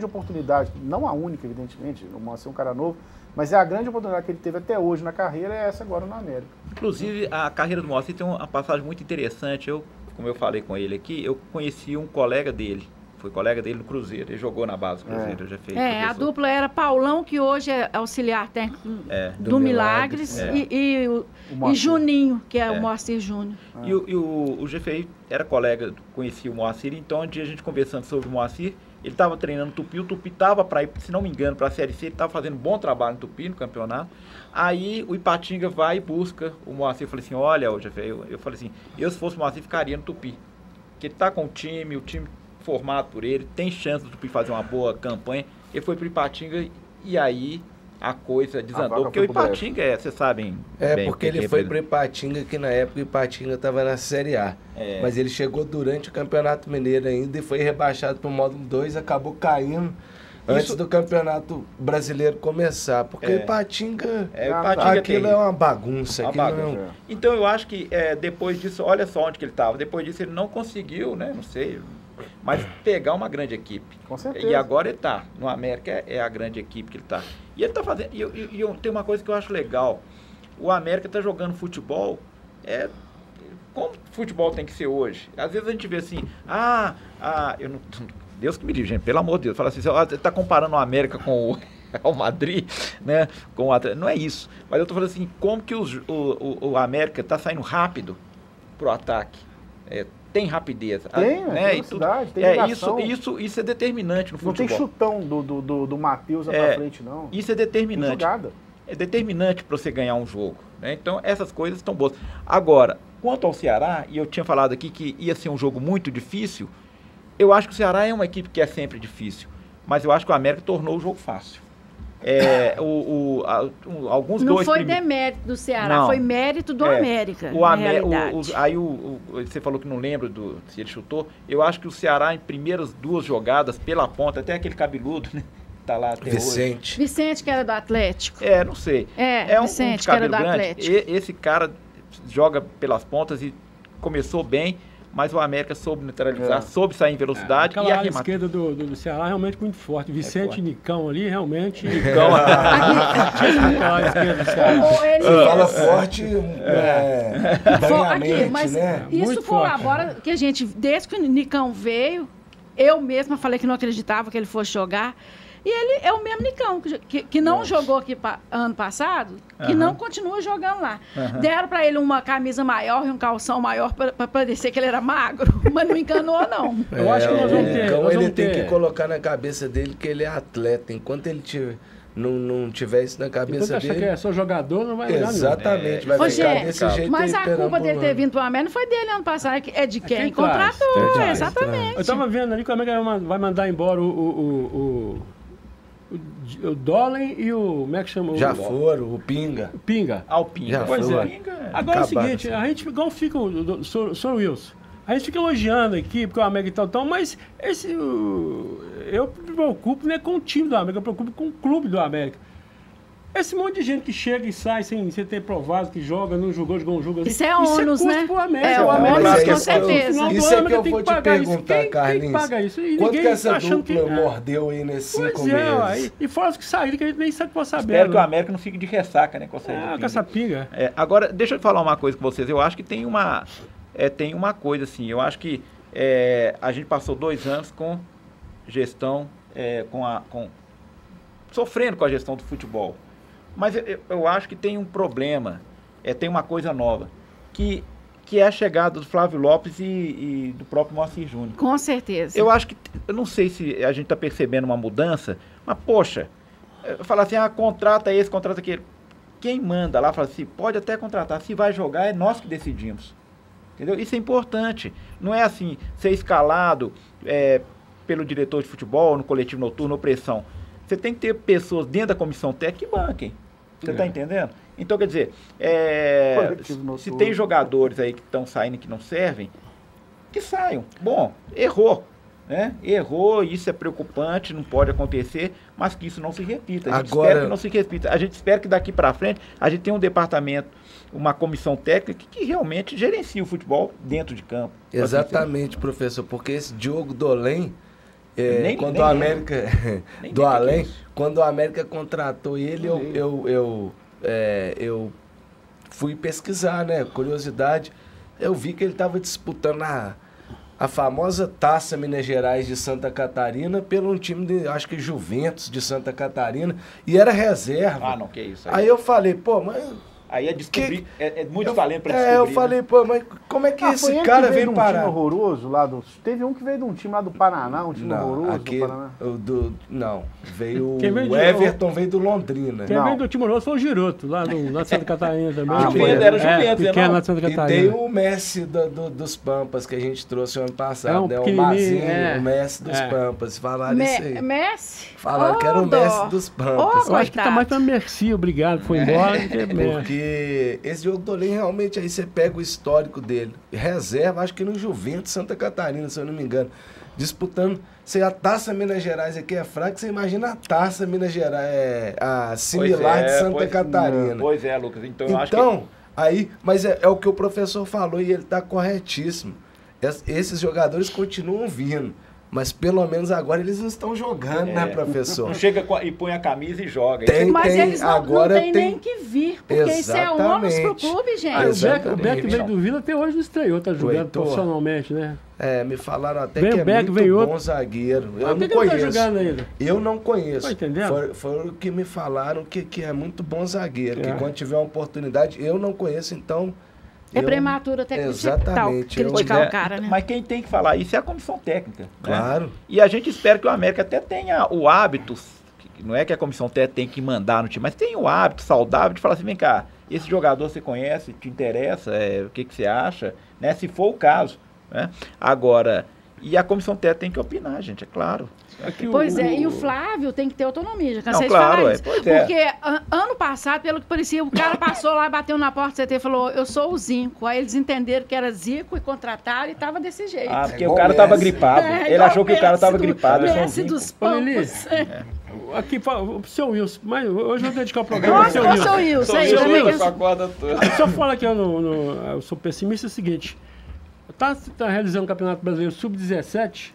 oportunidade, não a única, evidentemente, o Moacir é um cara novo, mas é a grande oportunidade que ele teve até hoje na carreira, é essa agora no América. Inclusive, a carreira do Moacir tem uma passagem muito interessante. Como eu falei com ele aqui, eu conheci um colega dele. Foi colega dele no Cruzeiro, ele jogou na base do Cruzeiro, já fez. A dupla era Paulão, que hoje é auxiliar técnico do Milagres, e Juninho, que é o Moacir Júnior. E o GFI era colega, conhecia o Moacir, então um dia a gente conversando sobre o Moacir, ele estava treinando o Tupi estava para ir, se não me engano, para a Série C, ele estava fazendo um bom trabalho no Tupi, no campeonato. Aí o Ipatinga vai e busca o Moacir, eu falei assim, olha, o GFI, eu falei assim, se fosse o Moacir, ficaria no Tupi, porque ele está com o time formado por ele, tem chance do Tupi fazer uma boa campanha. Ele foi pro Ipatinga e aí a coisa desandou. Porque o Ipatinga vocês sabem. Porque ele foi pro Ipatinga, que na época o Ipatinga estava na Série A. Mas ele chegou durante o Campeonato Mineiro ainda e foi rebaixado pro módulo 2, acabou caindo antes do Campeonato Brasileiro começar. Porque o Ipatinga, aquilo é uma bagunça. Então eu acho que depois disso, olha só onde que ele estava. Depois disso ele não conseguiu, né? Não sei. Mas pegar uma grande equipe. Com certeza. E agora ele está. No América é a grande equipe que ele está. E ele está fazendo. E tem uma coisa que eu acho legal. O América está jogando futebol. Como futebol tem que ser hoje? Às vezes a gente vê assim. Eu não, Deus que me diga, gente, pelo amor de Deus. Fala assim, você está comparando o América com o Madrid, né? Não é isso. Mas eu estou falando assim, como que o América está saindo rápido pro ataque. Tem rapidez. Tem velocidade, tem ligação. Isso é determinante no futebol. Não tem chutão do Matheus pra frente, não. Isso é determinante. Tem jogada. É determinante para você ganhar um jogo. Né? Então, essas coisas estão boas. Agora, quanto ao Ceará, e eu tinha falado aqui que ia ser um jogo muito difícil, eu acho que o Ceará é uma equipe que é sempre difícil. Mas eu acho que o América tornou o jogo fácil. alguns não dois... Não foi demérito do Ceará, não. Foi mérito do América, na realidade. Aí você falou que não lembra se ele chutou. Eu acho que o Ceará, em primeiras 2 jogadas, pela ponta, até aquele cabeludo, né? Tá lá até Vicente. hoje. Vicente, que era do Atlético. Não sei. Vicente, de que era cabelo do grande. Atlético. Esse cara joga pelas pontas e começou bem, mas o América soube neutralizar, soube sair em velocidade. Aquela ala esquerda do Ceará realmente muito forte. Vicente e Nicão ali, realmente... Nicão... Você fala forte, aqui, mas né? Isso muito colabora, forte. Que a gente, desde que o Nicão veio, eu mesma falei que não acreditava que ele fosse jogar. E ele é o mesmo Nicão, que não jogou aqui ano passado, que não continua jogando lá. Deram para ele uma camisa maior e um calção maior para parecer que ele era magro, mas não enganou, não. Eu acho que nós vamos ter... Então ele tem que colocar na cabeça dele que ele é atleta. Enquanto ele não tiver isso na cabeça dele... Enquanto achar que é só jogador, não vai jogar. Exatamente, vai ficar desse jeito. Mas a culpa dele ter vindo para o América não foi dele ano passado, é de quem contratou. Exatamente. Eu estava vendo ali que o América vai mandar embora o Dolan e o... Como é que chama? Já foram, o Pinga. Pinga. O Pinga. Pois é. Pinga, agora é o seguinte, a gente igual fica o Sr. Wilson. A gente fica elogiando aqui, porque o América e tal, mas eu me preocupo não é com o time do América, eu me preocupo com o clube do América. Esse monte de gente que chega e sai sem ter provado que joga, não jogou um jogo ali. Isso é ônus, né? Pro América. É ônus, com certeza. Isso é que eu vou te perguntar, Carlinhos. Quem paga isso? E quanto que essa achando dupla mordeu aí nesses 5 pois meses? E fora os que saíram, que a gente nem sabe qual saber. Espero que o América não fique de ressaca, né? Com essa pinga. Agora, deixa eu falar uma coisa com vocês. Eu acho que tem uma coisa assim. Eu acho que a gente passou 2 anos com gestão, sofrendo com a gestão do futebol. Mas eu acho que tem um problema, tem uma coisa nova, que é a chegada do Flávio Lopes e do próprio Moacir Júnior. Com certeza. Eu acho que, eu não sei se a gente está percebendo uma mudança, mas poxa, falar assim, contrata esse, contrata aquele. Quem manda lá, fala assim, pode até contratar, se vai jogar é nós que decidimos. Entendeu? Isso é importante. Não é assim, ser escalado pelo diretor de futebol, no coletivo noturno, pressão. Você tem que ter pessoas dentro da comissão técnica que banquem. Você está entendendo? Então, quer dizer, se tem jogadores aí que estão saindo e que não servem, que saiam. Bom, errou. Né? Errou, isso é preocupante, não pode acontecer, mas que isso não se repita. A gente espera que não se repita. A gente espera que daqui para frente a gente tenha um departamento, uma comissão técnica que realmente gerencie o futebol dentro de campo. Exatamente, professor, porque esse Diogo Dolen, quando o América do além, quando o América contratou ele, eu fui pesquisar, né? Curiosidade, eu vi que ele estava disputando a famosa Taça Minas Gerais de Santa Catarina pelo um time de, acho que Juventus de Santa Catarina, e era reserva. Ah, não, que isso. Aí eu falei, pô, mas... Aí é descobrir, é muito talento para descobrir. Eu falei, pô, mas como é que esse cara veio parar? Time horroroso lá do... Teve um que veio de um time lá do Paraná, um time horroroso do Paraná. Veio o Everton, veio do Londrina. Quem veio do time horroroso foi o Giroto, lá de Santa Catarina também. Era o Juventus, pequeno lá de Santa Catarina. E tem o Messi dos Pampas, que a gente trouxe ano passado, né? O Mazinho, o Messi dos Pampas. Falaram isso aí. Messi? Falaram que era o Messi dos Pampas. Eu acho que tá mais pra Merci, obrigado, foi embora. Porque esse Diogo Dolen, realmente, aí você pega o histórico dele. Reserva, acho que no Juventus Santa Catarina, se eu não me engano. Disputando. Se a Taça Minas Gerais aqui é fraca, você imagina a Taça Minas Gerais, a similar de Santa Catarina. Pois é, Lucas. Então eu acho que... mas é o que o professor falou e ele está corretíssimo. Esses jogadores continuam vindo. Mas pelo menos agora eles não estão jogando, né, professor? Não chega e põe a camisa e joga. Mas eles não tem nem que vir, porque isso é ônus pro clube, gente. O Beck veio do Vila, até hoje não estreou, tá jogando profissionalmente, né? Me falaram até que é muito bom zagueiro. Eu não conheço. Tá jogando ainda? Eu não conheço. Tá entendendo? Foi o que me falaram que é muito bom zagueiro, que quando tiver uma oportunidade, eu não conheço, então... É prematuro até criticar o cara, né? Mas quem tem que falar isso é a comissão técnica. Claro. Né? E a gente espera que o América até tenha o hábito, não é que a comissão técnica tem que mandar no time, mas tem o hábito saudável de falar assim, vem cá, esse jogador você conhece, te interessa, o que você acha, né? Se for o caso. Né? Agora, E a comissão técnica tem que opinar, gente, é claro. Pois é, e o Flávio tem que ter autonomia, já cansei Não, claro, de falar isso. pois é. Porque ano passado, pelo que parecia, o cara passou lá, bateu na porta do CT e falou, eu sou o Zinco. Aí eles entenderam que era Zico e contrataram e tava desse jeito. Ah, porque o cara tava gripado. Ele achou que o cara tava gripado. Messi dos Pampos. Aqui, o seu Wilson, mas hoje eu vou dedicar o programa ao seu Wilson. Nossa, o Wilson aí Seu também. Wilson. com a corda toda. Só fala aqui, eu sou pessimista, é o seguinte, tá realizando o Campeonato Brasileiro Sub-17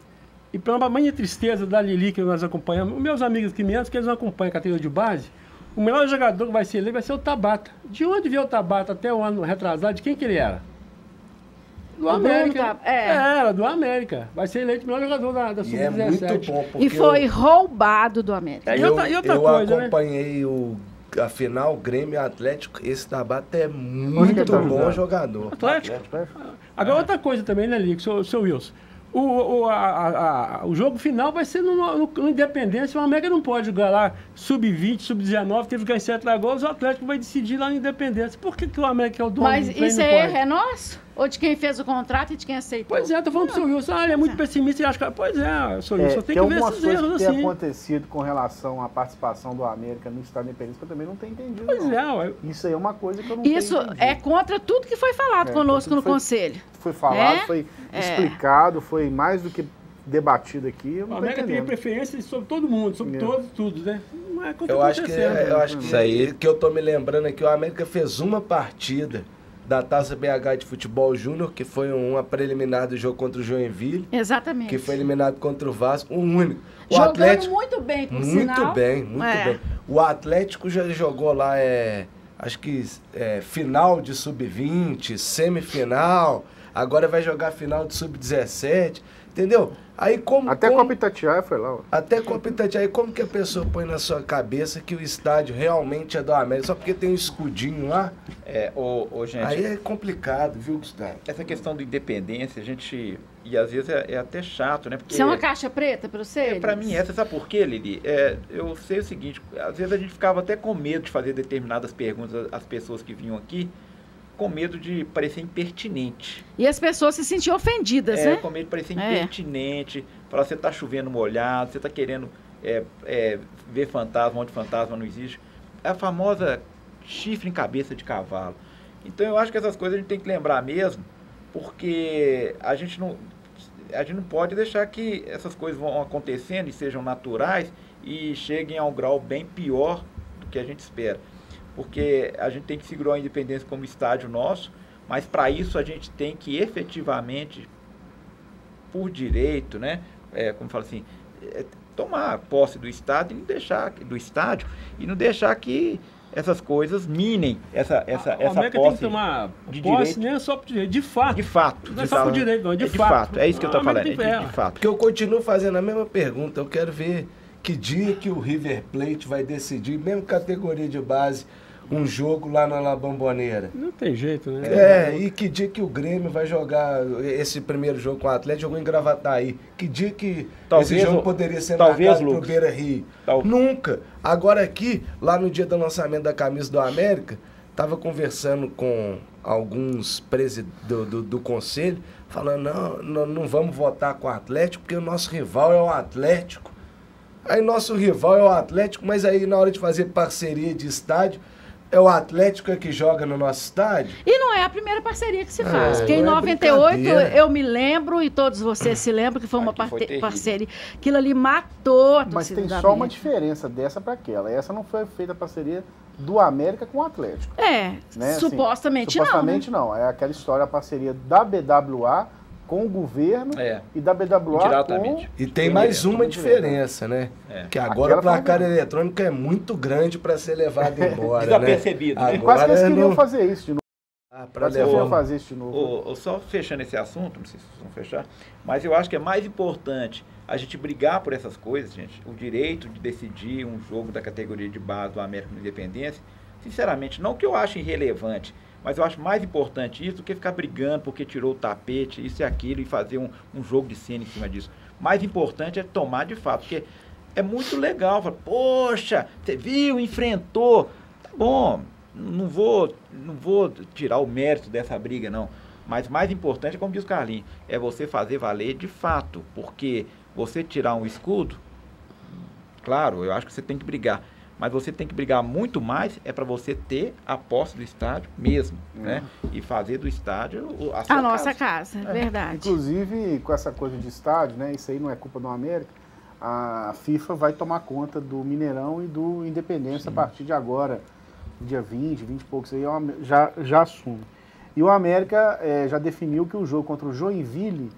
e pela minha tristeza da Lili que nós acompanhamos, meus amigos que que eles não acompanham a categoria de base, o melhor jogador que vai ser eleito vai ser o Tabata. De onde veio o Tabata até o ano retrasado, de quem que ele era? Do América. Era do América. Vai ser eleito o melhor jogador da Sub-17. É muito bom, porque E foi roubado do América. E outra eu coisa, acompanhei a final, Grêmio e Atlético. Esse Tabata é muito bom jogador. Atlético. Agora outra coisa também, né, Lico, seu Wilson? O jogo final vai ser no Independência. O América não pode jogar lá sub-20, sub-19, teve que ganhar 7 gols, o Atlético vai decidir lá no Independência. Por que o América é o dono? Mas do trem, isso não é pode? erro, é nosso? Ou de quem fez o contrato e de quem aceitou? Pois é, tô falando pro seu Wilson. Ele é muito pessimista e acha que... Pois é, seu Wilson, tem que ver algumas esses coisas erros que tem assim. acontecido com relação à participação do América no Estado Independência que eu também não tenho entendido. Pois não. é, ué. Isso aí é uma coisa que eu não Isso tenho entendido. é contra tudo que foi falado conosco no Conselho. Foi falado, É? foi explicado, foi mais do que debatido aqui. Eu O não tô América tem entendendo. preferência sobre todo mundo, sobre todos, tudo, né? Não é Eu acho que Isso aí. que eu tô me lembrando aqui, o América fez uma partida da Taça BH de Futebol Júnior, que foi uma preliminar do jogo contra o Joinville, Exatamente. que foi eliminado contra o Vasco, um único. O Jogando Atlético muito bem, por muito sinal. bem, muito É. bem. O Atlético já jogou lá, acho que final de sub-20, semifinal, agora vai jogar final de sub-17, entendeu? Aí Até Copa Itatiaia foi lá. Ó. até Copa Itatiaia, como que a pessoa põe na sua cabeça que o estádio realmente é do América, só porque tem um escudinho lá? Gente, Aí é complicado, viu, Gustavo? essa questão da independência, a gente... E às vezes é até chato, né? Porque Isso é uma caixa preta para você? Pra mim, essa, sabe por quê, Lili? Eu sei o seguinte, às vezes a gente ficava até com medo de fazer determinadas perguntas às pessoas que vinham aqui, com medo de parecer impertinente. E as pessoas se sentiam ofendidas, né? Com medo de parecer impertinente, falar, você tá chovendo molhado, você tá querendo ver fantasma onde fantasma não existe. É a famosa chifre em cabeça de cavalo. Então eu acho que essas coisas a gente tem que lembrar mesmo, porque a gente não pode deixar que essas coisas vão acontecendo e sejam naturais e cheguem a um grau bem pior do que a gente espera. Porque a gente tem que segurar a Independência como estádio nosso, mas para isso a gente tem que efetivamente, por direito, né, como fala assim, tomar posse do estádio e não deixar que essas coisas minem essa América posse tem que tomar de posse, direito. nem é só por direito, de fato. De fato. Não é só por direito, não, de fato. É isso que eu estou A falando, América tem de fato. Porque eu continuo fazendo a mesma pergunta, eu quero ver que dia que o River Plate vai decidir, mesmo categoria de base, um jogo lá na La Bombonera. Não tem jeito, né? E que dia que o Grêmio vai jogar esse primeiro jogo com o Atlético, jogou em Gravataí. Que dia que esse jogo poderia ser marcado pro Beira-Rio? Nunca. Agora aqui, lá no dia do lançamento da camisa do América, tava conversando com alguns presidentes do conselho, falando, não vamos votar com o Atlético, porque o nosso rival é o Atlético. Aí nosso rival é o Atlético, mas aí na hora de fazer parceria de estádio, é o Atlético que joga no nosso estádio? E não é a primeira parceria que se faz. Porque em 98 eu me lembro, e todos vocês se lembram, que foi uma parceria. Aquilo ali matou a torcida. Mas tem da só América. uma diferença dessa para aquela. Essa não foi feita a parceria do América com o Atlético. Né? Supostamente supostamente não. não. É aquela história, a parceria da BWA com o governo e da BWA diretamente. com... E tem mais uma diferença, né? Que agora o placar eletrônico é muito grande para ser levado embora, Desapercebido, né? né? Quase que eles queriam fazer isso de novo. Para levar fazer isso de novo. Só fechando esse assunto, não sei se vocês vão fechar, mas eu acho que é mais importante a gente brigar por essas coisas, gente. O direito de decidir um jogo da categoria de base do América na Independência, sinceramente, não que eu ache irrelevante, mas eu acho mais importante isso do que ficar brigando porque tirou o tapete, isso e aquilo, e fazer um jogo de cena em cima disso. Mais importante é tomar de fato, porque é muito legal. Falar, poxa, você viu, enfrentou. Tá bom, não vou tirar o mérito dessa briga, não. Mas mais importante, como diz o Carlinhos, é você fazer valer de fato, porque você tirar um escudo, claro, eu acho que você tem que brigar, mas você tem que brigar muito mais para você ter a posse do estádio mesmo, né? E fazer do estádio a nossa casa, é verdade. Inclusive, com essa coisa de estádio, né? Isso aí não é culpa do América. A FIFA vai tomar conta do Mineirão e do Independência a partir de agora, dia 20 e poucos aí, já assume. E o América já definiu que o jogo contra o Joinville,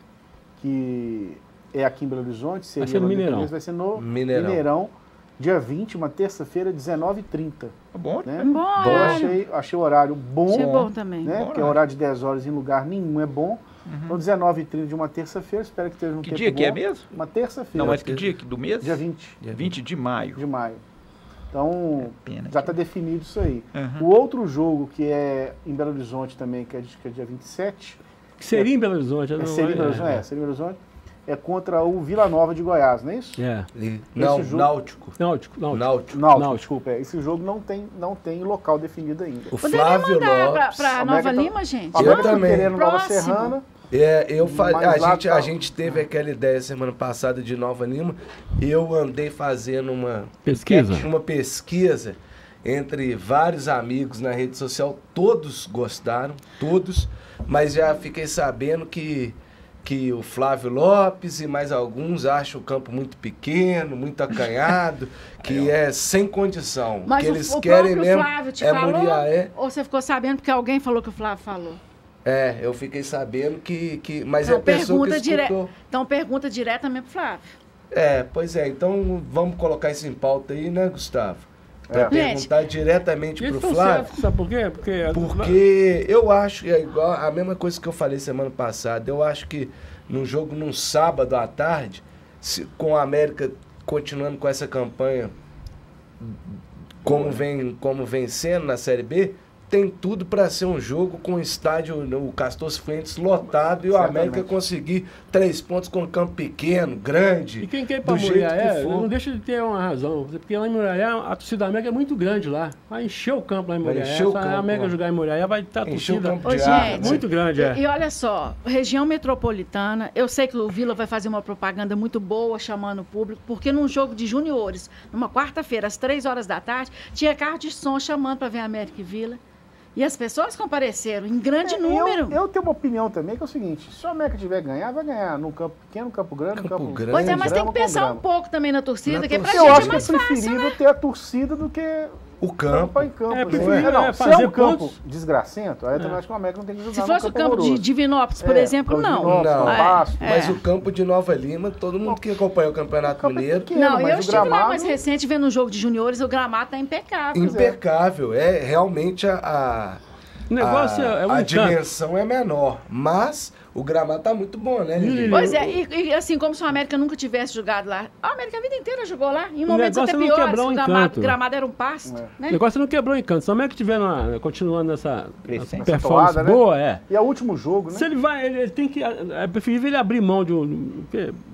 que é aqui em Belo Horizonte, vai ser no Mineirão. Vai ser no Mineirão, dia 20, uma terça-feira, 19h30. Bom, né? Bom, eu achei o horário bom. Achei bom também. Né? Bom, porque horário de 10 horas em lugar nenhum é bom. Então, 19h30 de uma terça-feira, espero que esteja no tempo Que dia bom. que é mesmo? Uma terça-feira. Não, mas que dia do mês? Dia 20. 20 de maio. De maio. Então, Pena já está definido isso aí. Uhum. O outro jogo, que é em Belo Horizonte também, que é dia 27. Que seria em Belo Horizonte. Seria em Belo Horizonte, seria em Belo Horizonte. É contra o Vila Nova de Goiás, não é isso? É. Não, jogo- Náutico. Náutico. Náutico, desculpa. Esse jogo não tem local definido ainda. O Poderia Flávio mandar Lopes. para a Nova América tá- Lima, gente? A América tá também. querendo Nova Próximo. Serrana. A Mas lá gente teve aquela ideia semana passada de Nova Lima. Eu andei fazendo uma pesquisa entre vários amigos na rede social. Todos gostaram, todos. Mas já fiquei sabendo que o Flávio Lopes e mais alguns acham o campo muito pequeno, muito acanhado, que é sem condição. Mas que eles o querem próprio mesmo Flávio te é falou? Muriaé. Ou você ficou sabendo porque alguém falou que o Flávio falou? Eu fiquei sabendo que mas Então, é a pessoa que escutou. Então pergunta diretamente pro Flávio. Pois é, então vamos colocar isso em pauta aí, né, Gustavo? Pra É. perguntar diretamente pro Isso tá Flávio. certo, sabe por quê? Porque eu acho que é igual a mesma coisa que eu falei semana passada. Eu acho que num jogo num sábado à tarde, com a América continuando com essa campanha como vem sendo na Série B, tem tudo para ser um jogo com o estádio, o Castor Cifuentes lotado e o Certamente. América conseguir 3 pontos com um campo pequeno, grande. E quem quer ir pra do jeito que Muriaé, for. não deixa de ter uma razão. Porque lá em Muriaé, a torcida da América é muito grande lá. Vai encher o campo lá em Vai Muriaé. encher o Se a campo América lá. jogar em Muriaé, vai estar a Encher o torcida campo Ô, de ar, gente, né? muito grande. E olha só, região metropolitana, eu sei que o Vila vai fazer uma propaganda muito boa chamando o público, porque num jogo de juniores, numa quarta-feira, às 3 horas da tarde, tinha carro de som chamando para ver América e Vila. E as pessoas compareceram em grande número. Eu tenho uma opinião também, que é o seguinte: se o América tiver ganhar, vai ganhar num campo pequeno, Campo Grande, Campo campo Grande. Pois é, mas tem grama que com pensar grama. um pouco também na torcida, Na que pra torcida. Eu gente acho é que é mais fácil, preferível né? ter a torcida do que O campo. em campo. É, né? preferível Não, é se é fazer um campo pontos. desgracento, aí eu também acho que o América não tem que jogar Se num fosse o campo de horroroso. Divinópolis, por É, exemplo, campo de não. Divinópolis, Não, Pasto. Mas o campo de Nova Lima, todo mundo que acompanha o Campeonato campo é Mineiro, pequeno, Não, mas eu o estive lá gramado- mais recente vendo um jogo de juniores, o gramado tá impecável. impecável. É realmente O negócio é um a encanto. dimensão é menor, mas o gramado tá muito bom, né, Lili? Pois é, e assim, como se o América nunca tivesse jogado lá. A América a vida inteira jogou lá, em momentos negócio até é não piores, quebrar o o gramado, encanto. o gramado era um pasto, É. né? O negócio não quebrou o encanto. Se o América estiver continuando nessa Crescente. performance toada, né? boa, E é o último jogo, né? Se ele vai, ele tem que. É preferível ele abrir mão de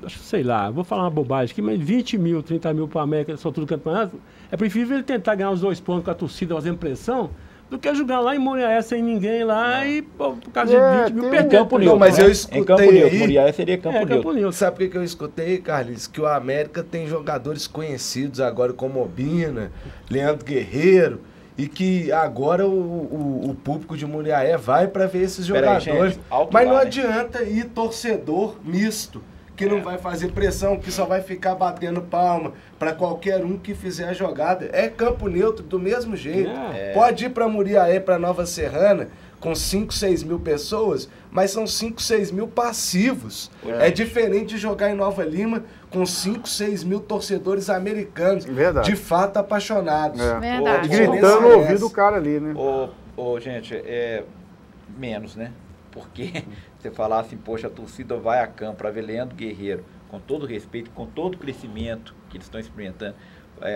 acho que sei lá, vou falar uma bobagem aqui, mas 20 mil, 30 mil para a América, só tudo campeonato. É preferível ele tentar ganhar os 2 pontos com a torcida fazendo pressão do que jogar lá em Muriaé sem ninguém lá e, por causa de 20 mil, tem perder um- o Campo Não, Neutro, mas né? eu Em escutei Campo Neutro. aí- Muriaé seria Campo É, Neutro. Campo Neutro. Sabe o que eu escutei, Carlinhos? Que o América tem jogadores conhecidos agora como Obina, Leandro Guerreiro, e que agora o público de Muriaé vai para ver esses Pera aí, jogadores. gente, alto Mas lá, não né? adianta ir torcedor misto, que não vai fazer pressão, que só vai ficar batendo palma para qualquer um que fizer a jogada. É campo neutro do mesmo jeito. Pode ir para Muriaé, para Nova Serrana, com 5, 6 mil pessoas, mas são 5, 6 mil passivos. É diferente de jogar em Nova Lima com 5, 6 mil torcedores americanos, Verdade. de fato apaixonados. É. Verdade. Ô, Gritando diferença no é ouvido essa. do cara ali, né? Gente, menos, né? Porque você falar assim, poxa, a torcida vai a campo para ver Leandro Guerreiro, com todo respeito, com todo o crescimento que eles estão experimentando,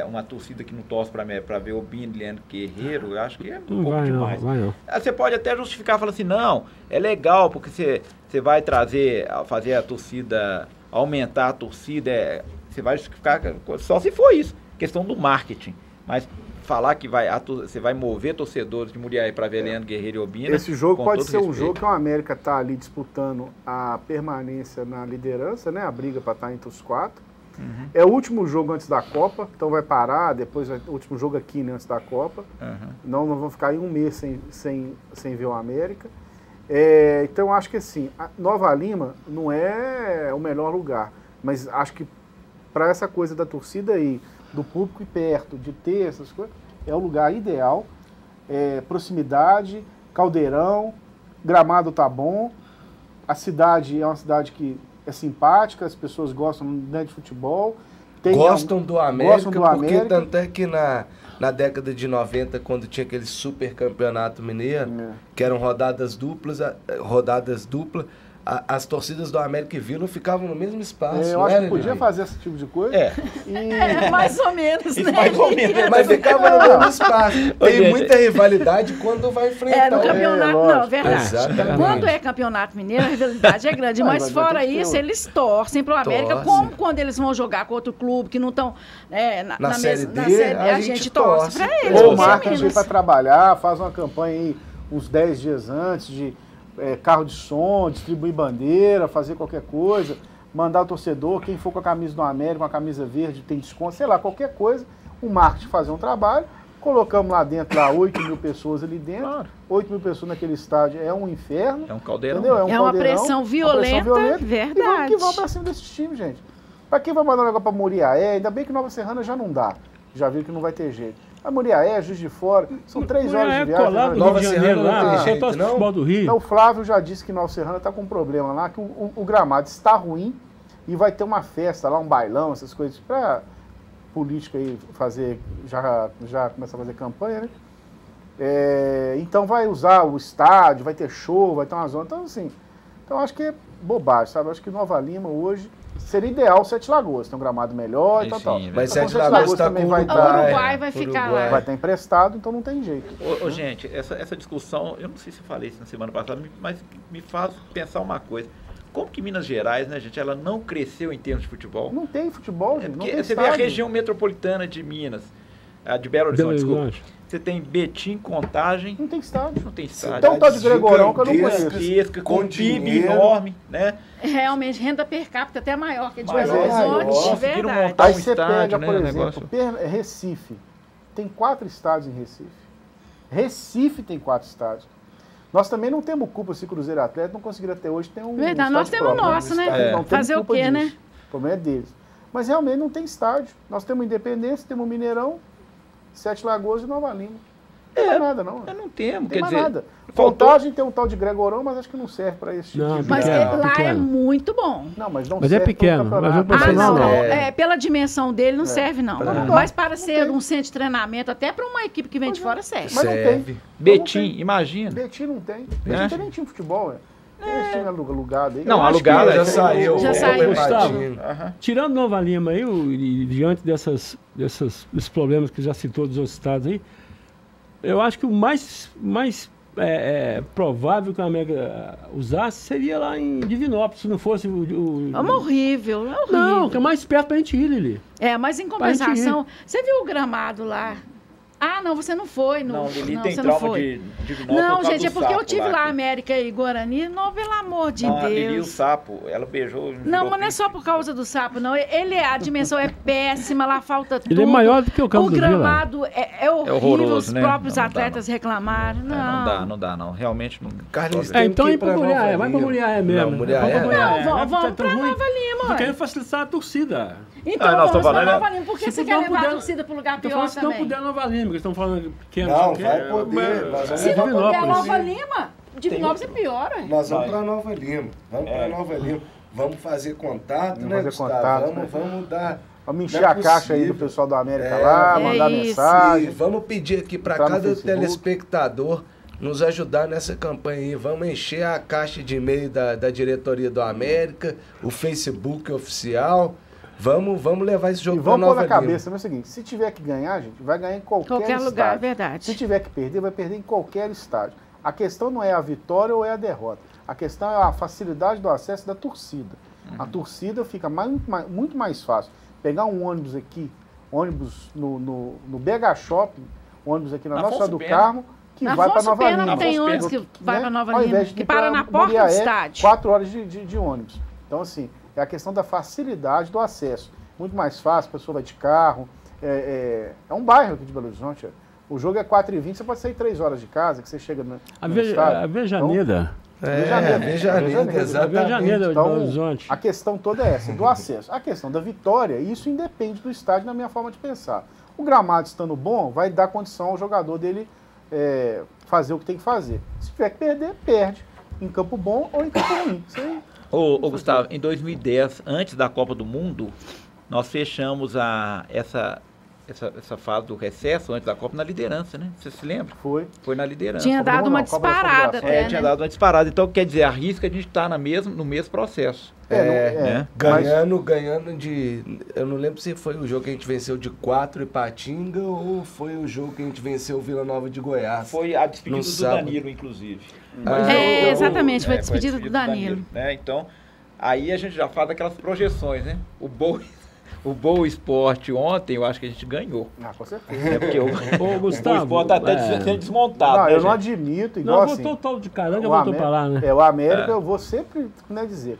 uma torcida que não torce para ver o Bino Leandro Guerreiro, eu acho que é um Não pouco vai não, demais. vai não. Você pode até justificar, falar assim, não, é legal, porque você vai fazer a torcida, aumentar a torcida, você vai justificar só se for isso, questão do marketing. Mas falar que você vai mover torcedores de Muriaé para Veleno, Guerreiro e Obina. Esse jogo pode ser um jogo que o América está ali disputando a permanência na liderança, né? A briga para estar entre os 4. Uhum. É o último jogo antes da Copa, então vai parar, depois vai o último jogo aqui, né, antes da Copa. Uhum. Não vamos ficar aí um mês sem ver o América. Então acho que assim, Nova Lima não é o melhor lugar, mas acho que para essa coisa da torcida aí, do público e perto, de ter essas coisas, é o lugar ideal. Proximidade, caldeirão, gramado tá bom, a cidade é uma cidade que é simpática, as pessoas gostam, né, de futebol. Gostam do América, porque tanto é que na década de 90, quando tinha aquele super campeonato mineiro, que eram rodadas duplas, as torcidas do América e Vila ficavam no mesmo espaço. Eu acho que podia fazer esse tipo de coisa. Mais ou menos, né? Mais ou menos. Mas ficava no mesmo espaço. Tem muita rivalidade quando vai enfrentar. No campeonato, não, verdade. Exatamente. Quando é campeonato mineiro, a rivalidade é grande. Mas fora isso, eles torcem pro América, como quando eles vão jogar com outro clube, que não estão na Série D, a gente torce pra eles. Ou marca a gente para trabalhar, faz uma campanha aí uns 10 dias antes de carro de som, distribuir bandeira, fazer qualquer coisa, mandar o torcedor, quem for com a camisa do América, com a camisa verde, tem desconto, sei lá, qualquer coisa, o marketing fazer um trabalho, colocamos lá dentro, 8 mil pessoas ali dentro, claro. 8 mil pessoas naquele estádio é um inferno. É um caldeirão. Entendeu? É uma pressão violenta, verdade. E vamos que vamos pra cima desses times, gente. Pra quem vai mandar um negócio pra Muriaé, ainda bem que Nova Serrana já não dá, já viu que não vai ter jeito. A Muriaé, Juiz de Fora, são 3 horas de viagem. Nova Serrana não tem jeito, não? Do Rio. Então, o Flávio já disse que Nova Serrana está com um problema lá, que o gramado está ruim e vai ter uma festa lá, um bailão, essas coisas, para política aí fazer, já começar a fazer campanha, né? Então vai usar o estádio, vai ter show, vai ter uma zona. Então, assim, acho que é bobagem, sabe? Acho que Nova Lima hoje seria ideal 7 Lagoas, tem um gramado melhor e tal. Mas 7 Lagoas também vai estar. O Uruguai vai ficar lá. Vai estar emprestado, então não tem jeito. Gente, essa discussão, eu não sei se eu falei isso na semana passada, mas me faz pensar uma coisa. Como que Minas Gerais, né, gente, ela não cresceu em termos de futebol? Não tem futebol, gente. Não tem você vê a região metropolitana de Minas, de Belo Horizonte, desculpa. Você tem Betim, Contagem. Não tem estádio. Não tem estádio. Então tá de Gregorão que eu não conheço. Com PIB enorme, né? Realmente, renda per capita até maior que de Belo Horizonte, verdade. Aí você pega, por exemplo, Recife. Tem 4 estádios em Recife. Recife tem 4 estádios. Nós também não temos culpa se Cruzeiro Atlético não conseguiram até hoje ter um verdade, nós temos o nosso, né? Fazer o quê, né? O problema é deles. Mas realmente não tem estádio. Nós temos Independência, temos Mineirão, 7 Lagoas e Nova Lima. Não tem nada, não. Não temos, quer dizer... nada. Contagem tem um tal de Gregorão, mas acho que não serve para esse tipo de mas lá é muito bom. Não, mas não serve. Mas é pequeno. Mas pela dimensão dele não serve, não. Mas para ser um centro de treinamento, até para uma equipe que vem de fora, serve. Mas não tem. Betim, imagina. Betim não tem. Betim não tem nem time de futebol, Tem esse time alugado aí. Não, alugado já saiu. Já saiu. Gustavo, tirando Nova Lima aí, diante desses problemas que já citou dos outros estados aí, eu acho que o mais provável que a América usasse seria lá em Divinópolis, se não fosse É horrível. Não, que é mais perto pra gente ir, Lili. Mas em compensação, você viu o gramado lá? Ah, não, você não foi. Não, Lili tem você trauma não foi. de Divinópolis. Não, gente, é porque eu tive lá América e Guarani. Não, pelo amor de Deus. A Lili, o sapo, ela beijou... Não, mas não é só por causa do sapo, não. A dimensão é péssima, lá falta tudo. Ele é maior do que o campo do Vila. O gramado é horrível, horroroso, os né? próprios atletas reclamaram. Não dá, realmente não. Carlinhos, então ir pra Muriaé, vai pra Muriaé mesmo. Vamos pra Nova Lima. Tô querendo facilitar a torcida. Então vamos pra Nova Lima. Por que você quer levar a torcida pro lugar pior também? Se não puder Nova Lima, que estão falando pequeno. Não, vai poder. Se não puder Nova Lima, Divinópolis é pior. Nós vamos pra Nova Lima. Vamos fazer contato, né, Gustavo? Vamos dar... Vamos encher a caixa aí do pessoal da América lá, mandar mensagem. E vamos pedir aqui para cada telespectador nos ajudar nessa campanha aí. Vamos encher a caixa de e-mail da diretoria do América, o Facebook oficial. Vamos levar esse jogo para Nova Lima. E vamos pôr na cabeça, é o seguinte, se tiver que ganhar, gente, vai ganhar em qualquer estádio. Lugar, é verdade. Se tiver que perder, vai perder em qualquer estádio. A questão não é a vitória ou é a derrota. A questão é a facilidade do acesso da torcida. A torcida fica muito mais fácil. Pegar um ônibus aqui ônibus no BH Shopping, ônibus aqui na Nossa Senhora do Pena. Carmo, que vai para Nova Lima. Não tem ônibus que vai para Nova Lima, que para na porta do estádio. 4 horas de ônibus. Então, assim, é a questão da facilidade do acesso. Muito mais fácil, a pessoa vai de carro. É um bairro aqui de Belo Horizonte. O jogo é 4h20, você pode sair 3 horas de casa, que você chega no estádio. A Vejaneda. Vejaneda, exatamente. Então, Belo Horizonte. A questão toda é essa, do acesso. A questão da vitória, isso independe do estádio, na minha forma de pensar. O gramado estando bom, vai dar condição ao jogador dele fazer o que tem que fazer. Se tiver que perder, perde. Em campo bom ou em campo ruim. Isso aí. Ô, Gustavo, em 2010, antes da Copa do Mundo, nós fechamos essa fase do recesso, antes da Copa, na liderança, né? Você se lembra? Foi na liderança. Tinha dado uma disparada até, tinha né? dado uma disparada. Então, quer dizer, arrisca a gente estar no mesmo processo. Né? Ganhando de... Eu não lembro se foi o jogo que a gente venceu de 4 Ipatinga ou foi o jogo que a gente venceu o Vila Nova de Goiás. Foi a despedida do Danilo, inclusive. Exatamente, foi a despedida do Danilo. Né? Então, aí a gente já fala daquelas projeções, né? O Boa Esporte ontem, eu acho que a gente ganhou. Com certeza. Porque o Gustavo, Boa Esporte está até sendo desmontado. Não, né, eu não gente? admito, igual assim... Não, voltou o de Caranga, voltou para lá, né? O América, eu vou sempre, dizer,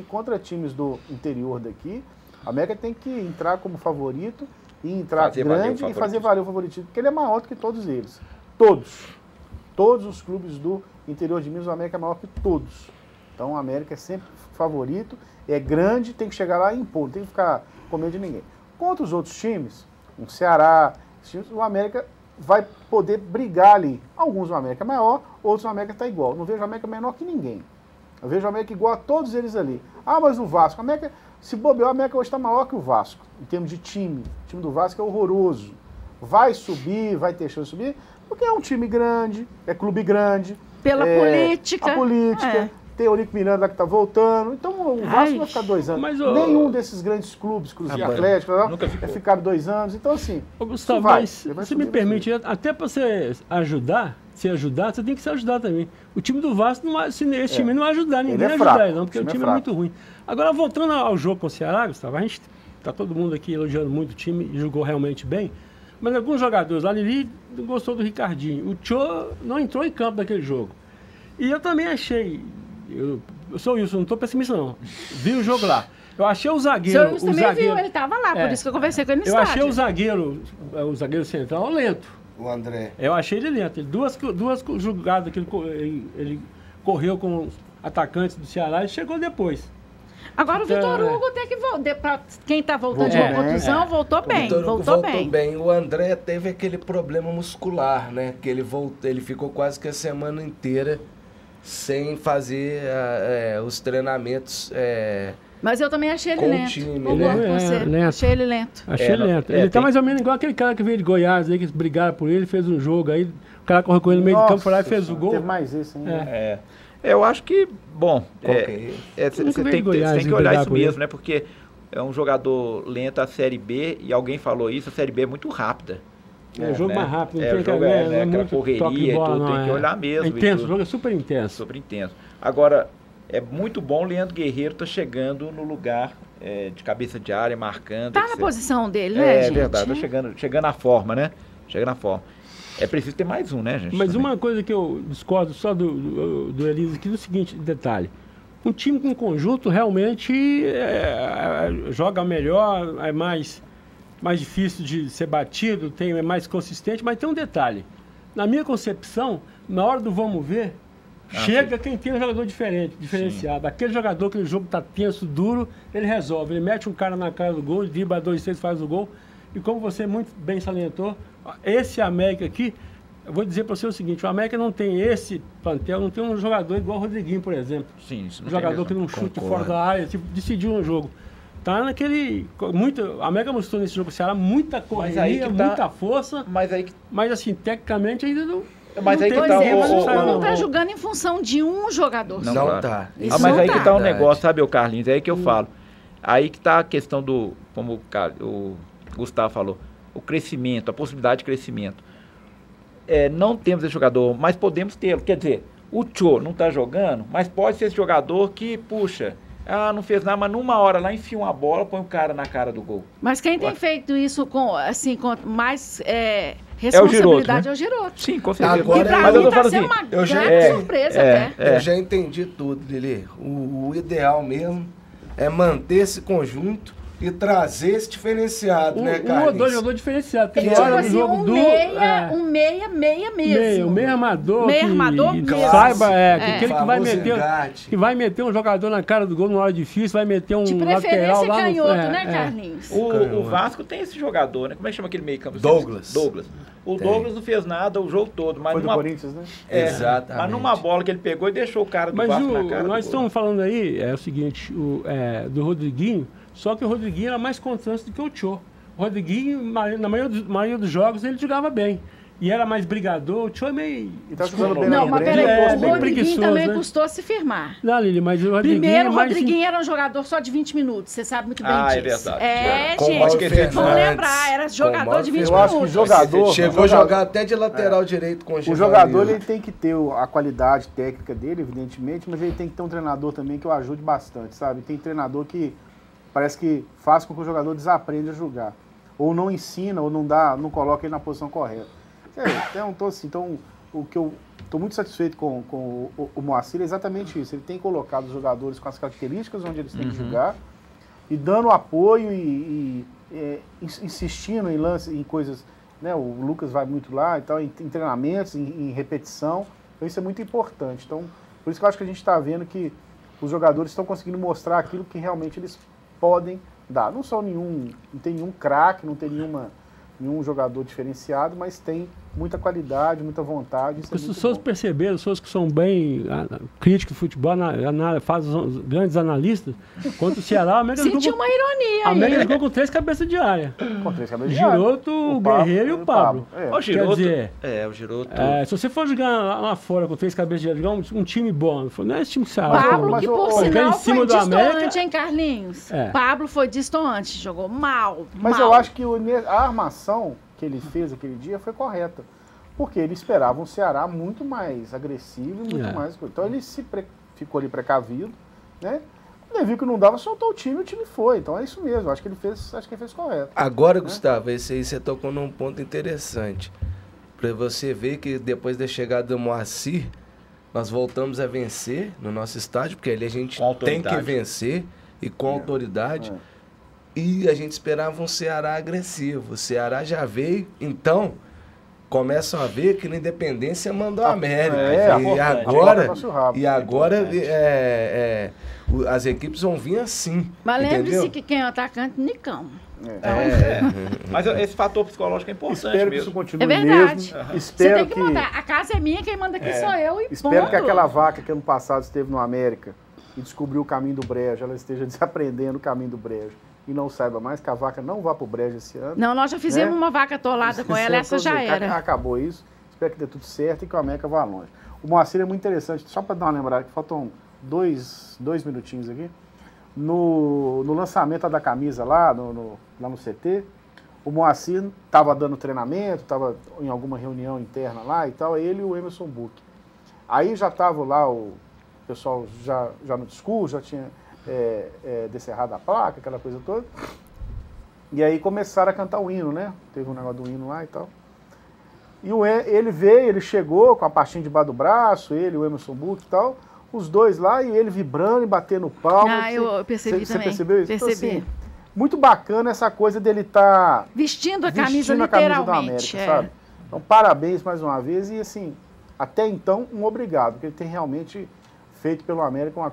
contra times do interior daqui, a América tem que entrar como favorito e entrar grande e fazer valer o favoritismo, porque ele é maior do que todos eles. Todos os clubes do interior de Minas, o América é maior que todos. Então, o América é sempre favorito, é grande, tem que chegar lá e impor, não tem que ficar com medo de ninguém. Contra os outros times, o Ceará, o América vai poder brigar ali. Alguns o América é maior, outros o América está igual. Não vejo o América menor que ninguém. Eu vejo o América igual a todos eles ali. Mas o Vasco, se bobear, o América hoje está maior que o Vasco, em termos de time. O time do Vasco é horroroso. Vai subir, vai ter chance de subir, porque é um time grande, é clube grande. Pela política. A política. Tem o Eurico Miranda que está voltando. Então o Vasco vai ficar 2 anos. Nenhum desses grandes clubes, Cruzeiro Atlético, vai ficar 2 anos. Então, assim. Gustavo, mas você me permite, até para você ajudar, você tem que se ajudar também. O time do Vasco, esse time não vai ajudar ninguém, não vai ajudar, não, porque o time é muito ruim. Agora, voltando ao jogo com o Ceará, Gustavo, a gente está todo mundo aqui elogiando muito o time e jogou realmente bem. Mas alguns jogadores, a Lili não gostou do Ricardinho. O Tchô não entrou em campo naquele jogo. E eu também achei. Eu sou o Wilson, não estou pessimista não. Vi o jogo lá. Eu achei o zagueiro... O também viu, ele estava lá, por isso que eu conversei com ele no estádio. Eu achei o zagueiro central lento. O André. Eu achei ele lento. Duas jogadas que ele correu com os atacantes do Ceará e chegou depois. Agora então, o Vitor Hugo tem que voltar. Quem está voltando de uma contusão, voltou bem. Voltou bem. O André teve aquele problema muscular, né? Que ele ficou quase que a semana inteira sem fazer os treinamentos. Mas eu também achei ele lento. Time, Achei ele lento. Achei lento. Ele tá mais ou menos igual aquele cara que veio de Goiás, aí, que brigaram por ele, fez um jogo, aí o cara correu com ele no meio do campo, foi lá e fez o gol. Teve mais isso ainda. Eu acho que, bom, você tem que olhar isso mesmo, né? Porque é um jogador lento a Série B, e alguém falou isso, a Série B é muito rápida. É jogo mais rápido, não tem aquela correria e tudo, tem que olhar mesmo. É intenso, o jogo é super intenso. Super intenso. Agora, é muito bom o Leandro Guerreiro tá chegando no lugar de cabeça de área, marcando. Tá na posição dele, né, gente? É verdade, tá chegando à forma, né? Chegando à forma. É preciso ter mais um, né, gente? Mas também. Uma coisa que eu discordo só do Elise aqui, no seguinte detalhe. Um time com conjunto realmente joga melhor, é mais difícil de ser batido, é mais consistente, mas tem um detalhe. Na minha concepção, na hora do vamos ver, chega quem tem um jogador diferenciado. Sim. Aquele jogador que o jogo tá tenso, duro, ele resolve. Ele mete um cara na cara do gol, dribla 2, 3, faz o gol. E como você muito bem salientou, esse América aqui, eu vou dizer para você o seguinte, o América não tem esse plantel, não tem um jogador igual o Rodriguinho, por exemplo. Sim, isso não um jogador que não chute fora da área, decidiu um jogo. Tá naquele... A América mostrou nesse jogo do Ceará muita correria, muita força, mas assim, tecnicamente ainda não... Mas aí que tá não tá jogando em função de um jogador. Não tá. Mas aí que tá um negócio, sabe, o Carlinhos? É aí que eu falo. Aí que tá a questão do, como o Gustavo falou, o crescimento, a possibilidade de crescimento. Não temos esse jogador, mas podemos tê-lo. Quer dizer, o Tchô não tá jogando, mas pode ser esse jogador que, puxa, Ah, não fez nada, mas numa hora lá enfia uma bola, põe o cara na cara do gol. Mas quem tem feito isso com, assim, com mais Giroto, responsabilidade né? é o Giroto. Sim, com certeza. Agora, E pra mas mim eu tô tá falando sendo assim, uma eu já- grande surpresa até. Eu já entendi tudo, Lili. O ideal mesmo é manter esse conjunto e trazer esse diferenciado, né, Um ou Carlinhos? dois jogadores diferenciados. Tem Ele, tipo hora no assim, jogo um do... meia mesmo. Um meia armador. Meia que armador que mesmo. saiba, É. aquele que vai Famoso meter... engate. Que vai meter um jogador na cara do gol numa hora difícil, vai meter um De lateral preferência lá canhoto, no... né, Carlinhos? O Vasco tem esse jogador, né? Como é que chama aquele meio campo? Douglas. O Tem. Douglas não fez nada o jogo todo, mas Foi do numa, Corinthians, né? Exatamente. mas numa bola que ele pegou e deixou o cara do Mas Vasco na cara do nós gol. estamos falando aí, é o seguinte, do Rodriguinho, só que o Rodriguinho era mais constante do que o Tchô. O Rodriguinho, na maioria dos jogos, ele jogava bem. E era mais brigador, o Tchô é meio... E tá jogando bem Não, no mas Grêmio. peraí, É, o bem Rodriguinho preguiçoso, também né? custou se firmar. Não, Lili, mas o Rodriguinho Primeiro, é o mais... Rodriguinho era um jogador só de 20 minutos, você sabe muito bem Ah, disso. é verdade. É, Com gente, Mauro vamos Fernandes. lembrar, era jogador Mauro de 20 Eu acho que o minutos. jogador... Chegou a jogar até de lateral direito com o O Giovanni. jogador ele tem que ter a qualidade técnica dele, evidentemente, mas ele tem que ter um treinador também que o ajude bastante, sabe? Tem treinador que parece que faz com que o jogador desaprenda a jogar. Ou não ensina, ou não coloca ele na posição correta. Então, o que eu estou muito satisfeito com o Moacir é exatamente isso. Ele tem colocado os jogadores com as características onde eles têm que jogar e dando apoio e insistindo em coisas, né? O Lucas vai muito lá e tal, em treinamentos, em repetição. Então isso é muito importante. Então, por isso que eu acho que a gente está vendo que os jogadores estão conseguindo mostrar aquilo que realmente eles podem dar. Não tem nenhum craque, não tem nenhum jogador diferenciado, mas tem muita qualidade, muita vontade. Isso é As muito pessoas bom. perceberam, as pessoas que são bem críticos de futebol, fazem os grandes analistas, contra o Ceará, a América Sentiu uma ironia a América aí. jogou com 3 cabeças de área. Com três cabeças de área. Giroto, o Guerreiro e o Pablo. É. O Giroto, dizer, o Giroto... Se você for jogar lá fora com 3 cabeças de área, jogar um time bom, não é esse time que você acha. Pablo, mas que o- por o- sinal em cima foi do destoante, América- hein, Carlinhos? É. Pablo foi destoante, jogou mal. Mas mal. eu acho que a armação que ele fez aquele dia foi correta. Porque ele esperava um Ceará muito mais agressivo e muito mais... Então ele ficou ali precavido, né? Quando ele viu que não dava, soltou o time foi. Então é isso mesmo, acho que ele fez correto. Agora, Gustavo, esse aí você tocou num ponto interessante. Para você ver que depois da chegada do Moacir, nós voltamos a vencer no nosso estádio, porque ali a gente Com tem autoridade. que vencer e com autoridade. E a gente esperava um Ceará agressivo. O Ceará já veio, então começam a ver que na Independência mandou a América. E agora as equipes vão vir assim. Mas lembre-se entendeu? que quem é o atacante, Nicão. Mas esse fator psicológico é importante Espero que isso mesmo. continue É verdade. mesmo. Você Espero tem que mandar. A casa é minha, quem manda aqui sou eu e Espero ponto. que aquela vaca que ano passado esteve no América e descobriu o caminho do brejo, ela esteja desaprendendo o caminho do brejo e não saiba mais que a vaca não vá pro brejo esse ano. Não, nós já fizemos Né? uma vaca atolada com ela, essa já era. Acabou isso. Espero que dê tudo certo e que o América vá longe. O Moacir é muito interessante, só para dar uma lembrada, que faltam dois minutinhos aqui. No lançamento da camisa lá no CT, o Moacir estava dando treinamento, estava em alguma reunião interna lá e tal, ele e o Emerson Buch. Aí já estava lá o pessoal já no discurso, já tinha descerrado a placa, aquela coisa toda. E aí começaram a cantar o hino, né? Teve um negócio do hino lá e tal. E ele veio, ele chegou com a pastinha debaixo do braço, ele, o Emerson Buch e tal, os dois lá, e ele vibrando e batendo palma. Ah, eu percebi Você também. percebeu isso? Percebi. Então, assim, muito bacana essa coisa dele estar Vestindo a camisa do literalmente. América, sabe? Então, parabéns mais uma vez e, assim, até então, um obrigado, porque ele tem realmente feito pelo América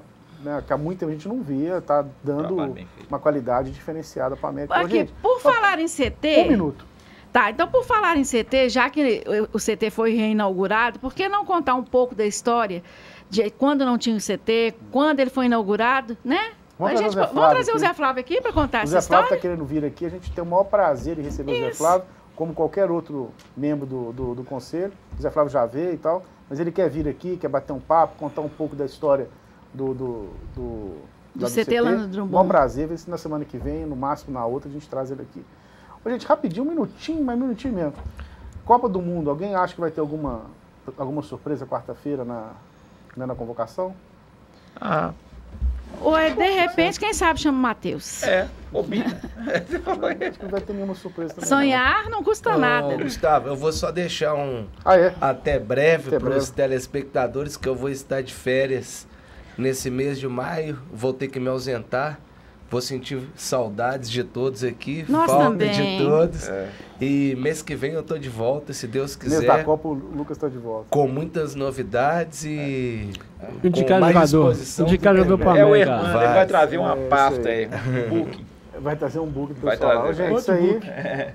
que muita gente não via, tá dando uma qualidade diferenciada para o América. Então, Aqui, gente, por falar em CT... Um minuto. Tá, então por falar em CT, já que o CT foi reinaugurado, por que não contar um pouco da história de quando não tinha o CT, quando ele foi inaugurado, né? Vamos trazer o Zé Flávio aqui para contar essa história. O Zé Flávio história? está querendo vir aqui, a gente tem o maior prazer em receber o Zé Flávio, como qualquer outro membro do conselho. O Zé Flávio já veio e tal, mas ele quer vir aqui, quer bater um papo, contar um pouco da história do CT lá no Drummond. Bom prazer, ver se na semana que vem, no máximo na outra, a gente traz ele aqui. Ô, gente, rapidinho, um minutinho mesmo. Copa do Mundo, alguém acha que vai ter alguma surpresa quarta-feira na convocação? Ou de repente, quem sabe chama o Matheus. Bobinha. Acho que não vai ter nenhuma surpresa também. Sonhar não custa nada. Gustavo, eu vou só deixar até breve para os telespectadores que eu vou estar de férias nesse mês de maio. Vou ter que me ausentar. Vou sentir saudades de todos aqui, Nós falta também. de todos. E mês que vem eu tô de volta, se Deus quiser. Mês da Copa, o Lucas está de volta. Com muitas novidades e Indicar com mais jogador. disposição. Indicar jogador para É o América. Hermano, ele vai trazer uma pasta aí, um book. Vai trazer um book do Vai pessoal. trazer. Gente, isso aí.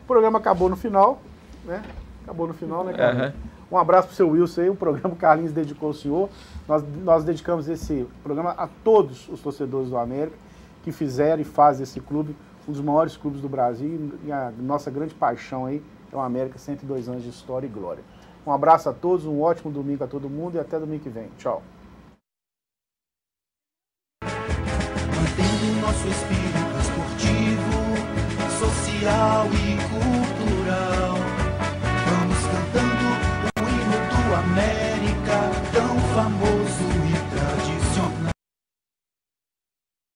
O programa acabou no final, né? Acabou no final, né, Carlinhos? Um abraço pro seu Wilson aí. O programa Carlinhos dedicou ao senhor. Nós dedicamos esse programa a todos os torcedores do América que fizeram e fazem esse clube, um dos maiores clubes do Brasil, e a nossa grande paixão aí é o América, 102 anos de história e glória. Um abraço a todos, um ótimo domingo a todo mundo e até domingo que vem. Tchau. Mantendo nosso espírito esportivo, social e